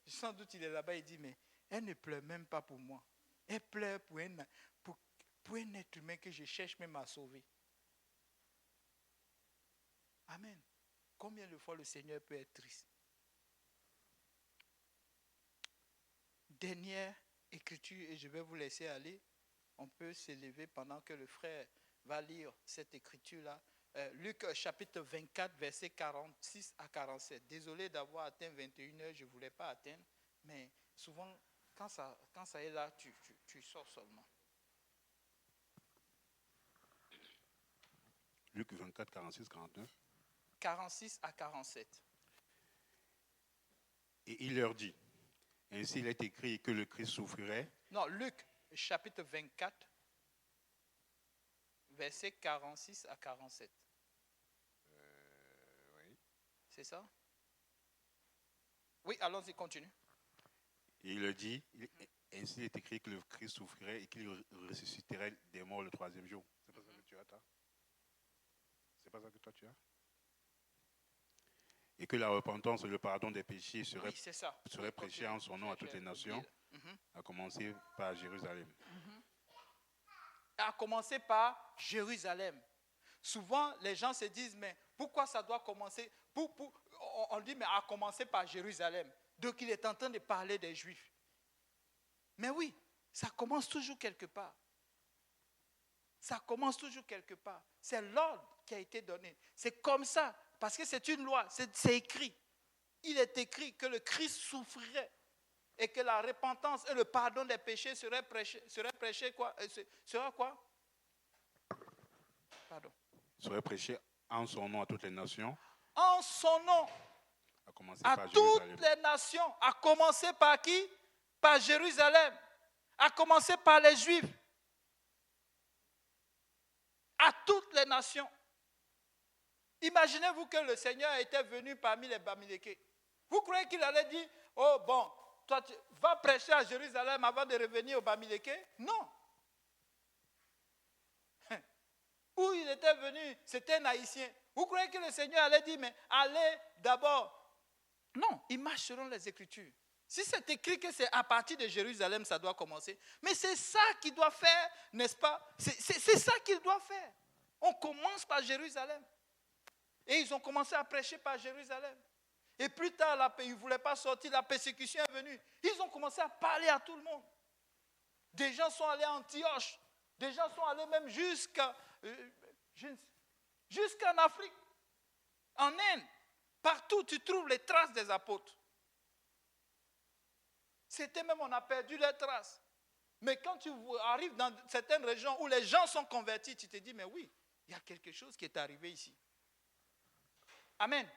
sans doute il est là-bas, il dit, mais elle ne pleure même pas pour moi. Elle pleure pour un être humain que je cherche même à sauver. Amen. Combien de fois le Seigneur peut être triste? Dernière écriture, et je vais vous laisser aller. On peut s'élever pendant que le frère va lire cette écriture-là. Luc chapitre 24, versets 46 à 47. Désolé d'avoir atteint 21h, je ne voulais pas atteindre, mais souvent, quand ça est là, tu sors seulement. Luc 24, 46, 49. 46 à 47. Et il leur dit, ainsi il est écrit que le Christ souffrirait. Non, Luc chapitre 24, versets 46 à 47. Oui. C'est ça? Oui, allons-y, continue. Et il leur dit, ainsi il est écrit que le Christ souffrirait et qu'il ressusciterait des morts le troisième jour. C'est pas ça que tu as, toi? C'est pas ça que toi tu as? Et que la repentance et le pardon des péchés seraient prêchés en son nom à toutes les nations, à commencer par Jérusalem. À commencer par Jérusalem. Souvent, les gens se disent, mais pourquoi ça doit commencer? On dit, mais à commencer par Jérusalem. Donc, il est en train de parler des Juifs. Mais oui, ça commence toujours quelque part. Ça commence toujours quelque part. C'est l'ordre qui a été donné. C'est comme ça, parce que c'est une loi, c'est écrit. Il est écrit que le Christ souffrirait et que la repentance et le pardon des péchés seraient prêchés quoi? Sera quoi? Pardon. Serait prêché en son nom à toutes les nations, en son nom à commencer à par toutes Jérusalem. les nations, à commencer par qui? Par Jérusalem, à commencer par les Juifs, à toutes les nations. Imaginez-vous que le Seigneur était venu parmi les Bamilékés. Vous croyez qu'il allait dire, oh bon, toi tu vas prêcher à Jérusalem avant de revenir aux Bamilékés? Non. Où il était venu, c'était un Haïtien. Vous croyez que le Seigneur allait dire, mais allez d'abord? Non, il marche selon les Écritures. Si c'est écrit que c'est à partir de Jérusalem, ça doit commencer. Mais c'est ça qu'il doit faire, n'est-ce pas? C'est ça qu'il doit faire. On commence par Jérusalem. Et ils ont commencé à prêcher par Jérusalem. Et plus tard, ils ne voulaient pas sortir, la persécution est venue. Ils ont commencé à parler à tout le monde. Des gens sont allés à Antioche. Des gens sont allés même jusqu'en Afrique, en Inde. Partout, tu trouves les traces des apôtres. C'était même, on a perdu les traces. Mais quand tu arrives dans certaines régions où les gens sont convertis, tu te dis, mais oui, il y a quelque chose qui est arrivé ici. Amen.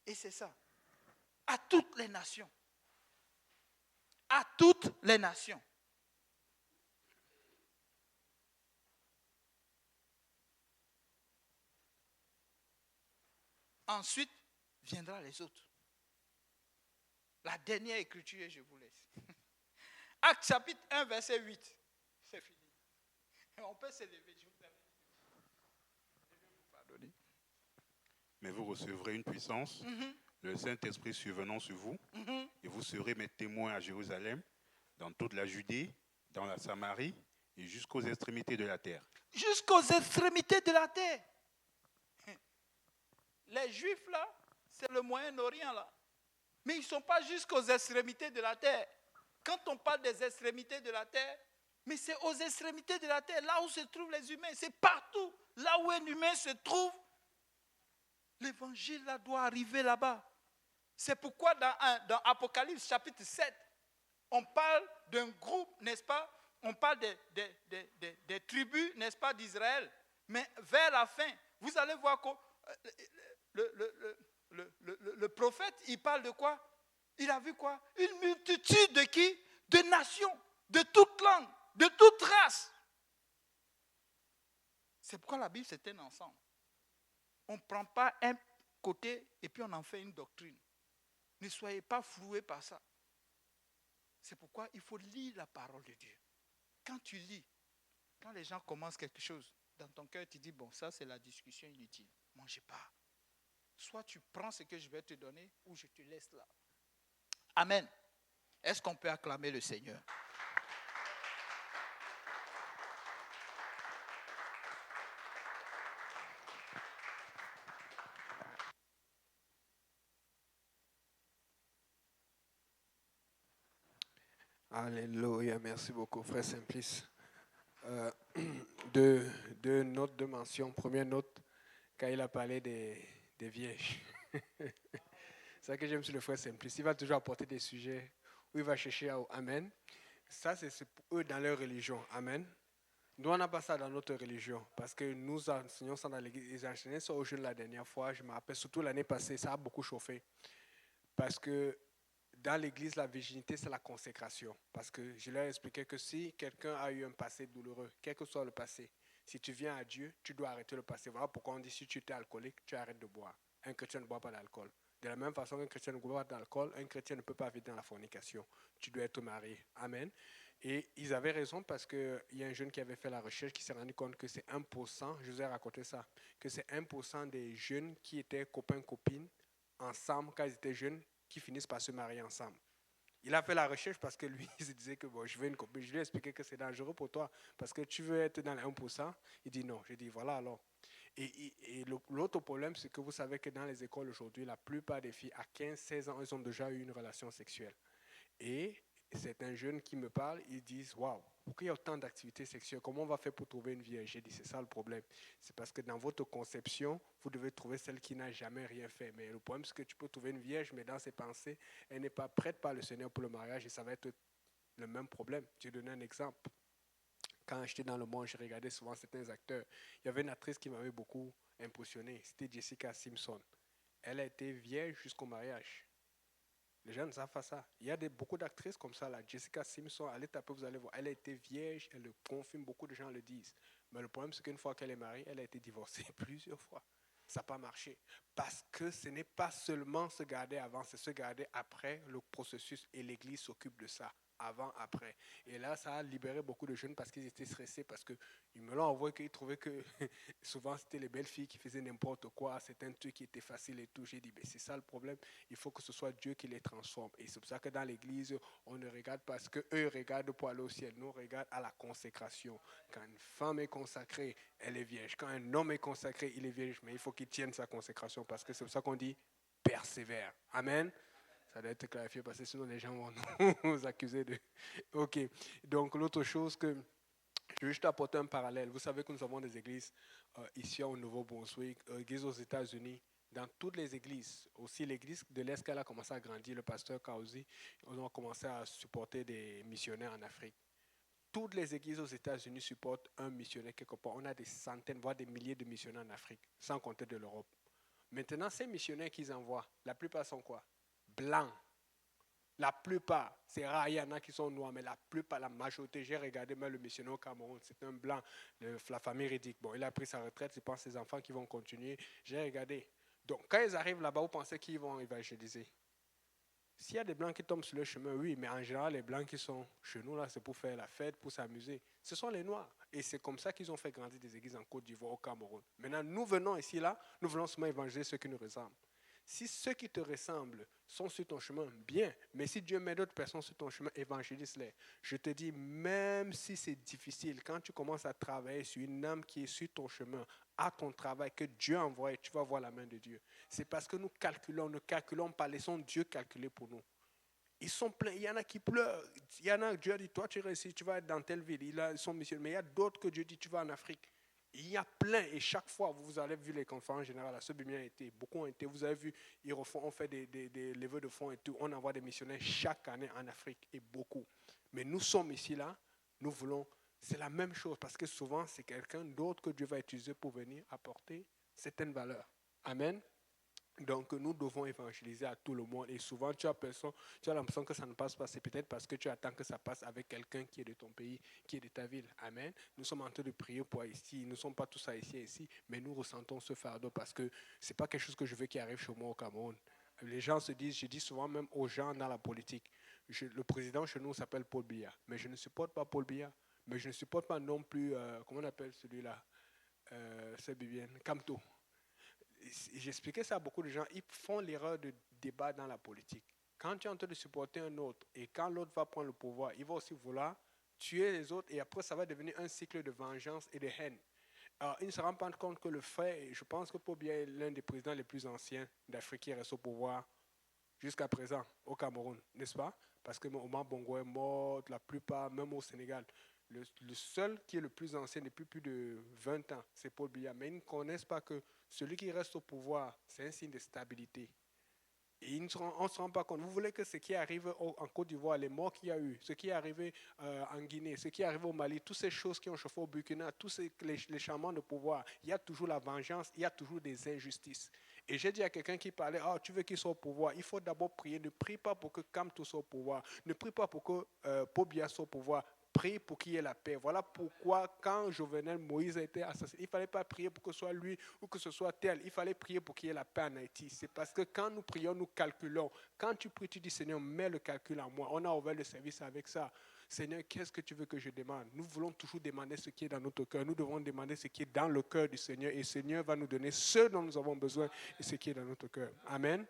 Et c'est ça. À toutes les nations. À toutes les nations. Ensuite, viendra les autres. La dernière écriture, et je vous laisse. Actes chapitre 1, verset 8. C'est fini. On peut se lever, je vous permets. Je vais vous pardonner. Mais vous recevrez une puissance, le Saint-Esprit survenant sur vous, et vous serez mes témoins à Jérusalem, dans toute la Judée, dans la Samarie, et jusqu'aux extrémités de la terre. Jusqu'aux extrémités de la terre. Les Juifs, là, c'est le Moyen-Orient, là. Mais ils ne sont pas jusqu'aux extrémités de la terre. Quand on parle des extrémités de la terre, mais c'est aux extrémités de la terre, là où se trouvent les humains. C'est partout. Là où un humain se trouve, l'évangile là, doit arriver là-bas. C'est pourquoi dans Apocalypse chapitre 7, on parle d'un groupe, n'est-ce pas? On parle des tribus, n'est-ce pas, d'Israël. Mais vers la fin, vous allez voir que le prophète, il parle de quoi? Il a vu quoi? Une multitude de qui? De nations, de toute langue, de toute race. C'est pourquoi la Bible, c'est un ensemble. On ne prend pas un côté et puis on en fait une doctrine. Ne soyez pas floués par ça. C'est pourquoi il faut lire la parole de Dieu. Quand tu lis, quand les gens commencent quelque chose, dans ton cœur, tu dis, bon, ça c'est la discussion inutile. Mangez pas. Soit tu prends ce que je vais te donner ou je te laisse là. Amen. Est-ce qu'on peut acclamer le Seigneur? Alléluia, merci beaucoup, frère Simplice. Deux notes de mention. Première note, quand il a parlé des vierges. C'est ça que j'aime sur le frère Simplice. Il va toujours apporter des sujets où il va chercher à Amen. Ça, c'est pour eux dans leur religion. Amen. Nous, on n'a pas ça dans notre religion. Parce que nous enseignons ça dans l'église. Ils enseignaient ça aux jeunes la dernière fois. Je me rappelle, surtout l'année passée, ça a beaucoup chauffé. Parce que dans l'église, la virginité, c'est la consécration. Parce que je leur ai expliqué que si quelqu'un a eu un passé douloureux, quel que soit le passé, si tu viens à Dieu, tu dois arrêter le passé. Voilà pourquoi on dit si tu es alcoolique, tu arrêtes de boire. Un chrétien ne boit pas d'alcool. De la même façon qu'un chrétien ne boit pas d'alcool, un chrétien ne peut pas vivre dans la fornication. Tu dois être marié. Amen. Et ils avaient raison parce qu'il y a un jeune qui avait fait la recherche qui s'est rendu compte que c'est 1%, je vous ai raconté ça, que c'est 1% des jeunes qui étaient copains-copines ensemble quand ils étaient jeunes qui finissent par se marier ensemble. Il a fait la recherche parce que lui, il se disait que bon, je veux une copine. Je lui ai expliqué que c'est dangereux pour toi parce que tu veux être dans les 1%. Il dit non. Je dis voilà alors. Et l'autre problème, c'est que vous savez que dans les écoles aujourd'hui, la plupart des filles à 15-16 ans, elles ont déjà eu une relation sexuelle. Et c'est un jeune qui me parle, ils disent waouh, pourquoi il y a autant d'activités sexuelles? Comment on va faire pour trouver une vierge? J'ai dit c'est ça le problème. C'est parce que dans votre conception, vous devez trouver celle qui n'a jamais rien fait. Mais le problème, c'est que tu peux trouver une vierge, mais dans ses pensées, elle n'est pas prête par le Seigneur pour le mariage et ça va être le même problème. Je vais donner un exemple. Quand j'étais dans le monde, je regardais souvent certains acteurs. Il y avait une actrice qui m'avait beaucoup impressionné. C'était Jessica Simpson. Elle a été vierge jusqu'au mariage. Les gens ne savent pas ça. Il y a beaucoup d'actrices comme ça. Là. Jessica Simpson, allez taper, vous allez voir. Elle a été vierge, elle le confirme, beaucoup de gens le disent. Mais le problème, c'est qu'une fois qu'elle est mariée, elle a été divorcée plusieurs fois. Ça n'a pas marché. Parce que ce n'est pas seulement se garder avant, c'est se garder après le processus. Et l'Église s'occupe de ça, avant, après. Et là, ça a libéré beaucoup de jeunes parce qu'ils étaient stressés, parce qu'ils me l'ont envoyé, qu'ils trouvaient que souvent, c'était les belles filles qui faisaient n'importe quoi. C'était un truc qui était facile et tout. J'ai dit, c'est ça le problème. Il faut que ce soit Dieu qui les transforme. Et c'est pour ça que dans l'Église, on ne regarde pas ce qu'eux regardent pour aller au ciel. Nous, on regarde à la consécration. Quand une femme est consacrée, elle est vierge. Quand un homme est consacré, il est vierge. Mais il faut qu'il tienne sa consécration parce que c'est pour ça qu'on dit persévère. Amen. Ça doit être clarifié parce que sinon les gens vont nous accuser de... Ok. Donc l'autre chose que... Je vais juste apporter un parallèle. Vous savez que nous avons des églises ici au Nouveau-Brunswick, églises aux États-Unis, dans toutes les églises. Aussi l'église de l'Est, elle a commencé à grandir. Le pasteur Kauzi, on a commencé à supporter des missionnaires en Afrique. Toutes les églises aux États-Unis supportent un missionnaire quelque part. On a des centaines, voire des milliers de missionnaires en Afrique, sans compter de l'Europe. Maintenant, ces missionnaires qu'ils envoient, la plupart sont quoi? Blancs. La plupart, c'est rare, il y en a qui sont noirs, mais la plupart, la majorité, j'ai regardé même le missionnaire au Cameroun, c'est un blanc, la famille Riddick. Bon, il a pris sa retraite, je pense ses enfants qui vont continuer. J'ai regardé. Donc, quand ils arrivent là-bas, vous pensez qu'ils vont évangéliser? S'il y a des blancs qui tombent sur le chemin, oui, mais en général, les blancs qui sont chez nous, là, c'est pour faire la fête, pour s'amuser. Ce sont les noirs. Et c'est comme ça qu'ils ont fait grandir des églises en Côte d'Ivoire, au Cameroun. Maintenant, nous venons ici, là, nous voulons seulement évangéliser ceux qui nous ressemblent. Si ceux qui te ressemblent sont sur ton chemin, bien. Mais si Dieu met d'autres personnes sur ton chemin, évangélise-les. Je te dis, même si c'est difficile, quand tu commences à travailler sur une âme qui est sur ton chemin, à ton travail, que Dieu a envoyé, tu vas voir la main de Dieu. C'est parce que nous ne calculons pas, laissons Dieu calculer pour nous. Ils sont pleins, il y en a qui pleurent. Il y en a, Dieu a dit, toi tu réussis, tu vas être dans telle ville. Ils sont missionnaires. Mais il y a d'autres que Dieu dit, tu vas en Afrique. Il y a plein, et chaque fois, vous avez vu les conférences générales, à ce bien été, beaucoup ont été, vous avez vu, on fait des levées de fonds et tout, on envoie des missionnaires chaque année en Afrique, et beaucoup. Mais nous sommes ici, là, nous voulons, c'est la même chose, parce que souvent, c'est quelqu'un d'autre que Dieu va utiliser pour venir apporter certaines valeurs. Amen. Donc, nous devons évangéliser à tout le monde. Et souvent, tu as l'impression que ça ne passe pas. C'est peut-être parce que tu attends que ça passe avec quelqu'un qui est de ton pays, qui est de ta ville. Amen. Nous sommes en train de prier pour Haïti. Nous ne sommes pas tous haïtiens ici, mais nous ressentons ce fardeau parce que ce n'est pas quelque chose que je veux qui arrive chez moi au Cameroun. Les gens se disent, je dis souvent même aux gens dans la politique, le président chez nous s'appelle Paul Biya, mais je ne supporte pas Paul Biya. Mais je ne supporte pas non plus, comment on appelle celui-là, c'est Bibiane, Kamto. J'expliquais ça à beaucoup de gens, ils font l'erreur de débat dans la politique. Quand tu es en train de supporter un autre et quand l'autre va prendre le pouvoir, il va aussi vouloir tuer les autres et après ça va devenir un cycle de vengeance et de haine. Alors, il ne se rend pas compte que le fait, je pense que Paul Biya est l'un des présidents les plus anciens d'Afrique qui reste au pouvoir jusqu'à présent au Cameroun, n'est-ce pas? Parce que Omar Bongo est mort, la plupart, même au Sénégal. Le seul qui est le plus ancien depuis plus de 20 ans, c'est Paul Biya. Mais ils ne connaissent pas que celui qui reste au pouvoir, c'est un signe de stabilité. Et on ne se rend pas compte. Vous voulez que ce qui arrive en Côte d'Ivoire, les morts qu'il y a eu, ce qui est arrivé en Guinée, ce qui est arrivé au Mali, toutes ces choses qui ont chauffé au Burkina, tous les changements de pouvoir, il y a toujours la vengeance, il y a toujours des injustices. Et j'ai dit à quelqu'un qui parlait, tu veux qu'il soit au pouvoir, il faut d'abord prier. Ne prie pas pour que Kamto soit au pouvoir. Ne prie pas pour que Paul Biya soit au pouvoir. Prie pour qu'il y ait la paix. Voilà pourquoi quand Jovenel Moïse a été assassiné, il ne fallait pas prier pour que ce soit lui ou que ce soit tel. Il fallait prier pour qu'il y ait la paix en Haïti. C'est parce que quand nous prions, nous calculons. Quand tu pries, tu dis Seigneur, mets le calcul en moi. On a ouvert le service avec ça. Seigneur, qu'est-ce que tu veux que je demande? Nous voulons toujours demander ce qui est dans notre cœur. Nous devons demander ce qui est dans le cœur du Seigneur. Et le Seigneur va nous donner ce dont nous avons besoin et ce qui est dans notre cœur. Amen.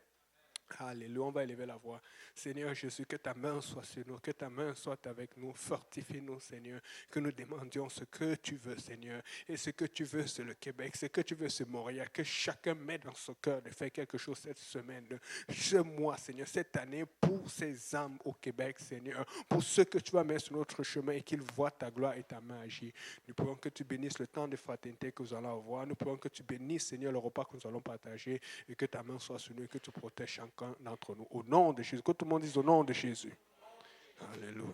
Alléluia, on va élever la voix. Seigneur Jésus, que ta main soit sur nous, que ta main soit avec nous, fortifie-nous, Seigneur, que nous demandions ce que tu veux, Seigneur. Et ce que tu veux, c'est le Québec, ce que tu veux, c'est Montréal, que chacun mette dans son cœur de faire quelque chose cette semaine, ce mois, Seigneur, cette année, pour ces âmes au Québec, Seigneur, pour ceux que tu vas mettre sur notre chemin et qu'ils voient ta gloire et ta main agir. Nous prions que tu bénisses le temps de fraternité que nous allons avoir. Nous prions que tu bénisses, Seigneur, le repas que nous allons partager et que ta main soit sur nous et que tu protèges chacun d'entre nous. Au nom de Jésus. Que tout le monde dise au nom de Jésus. Alléluia.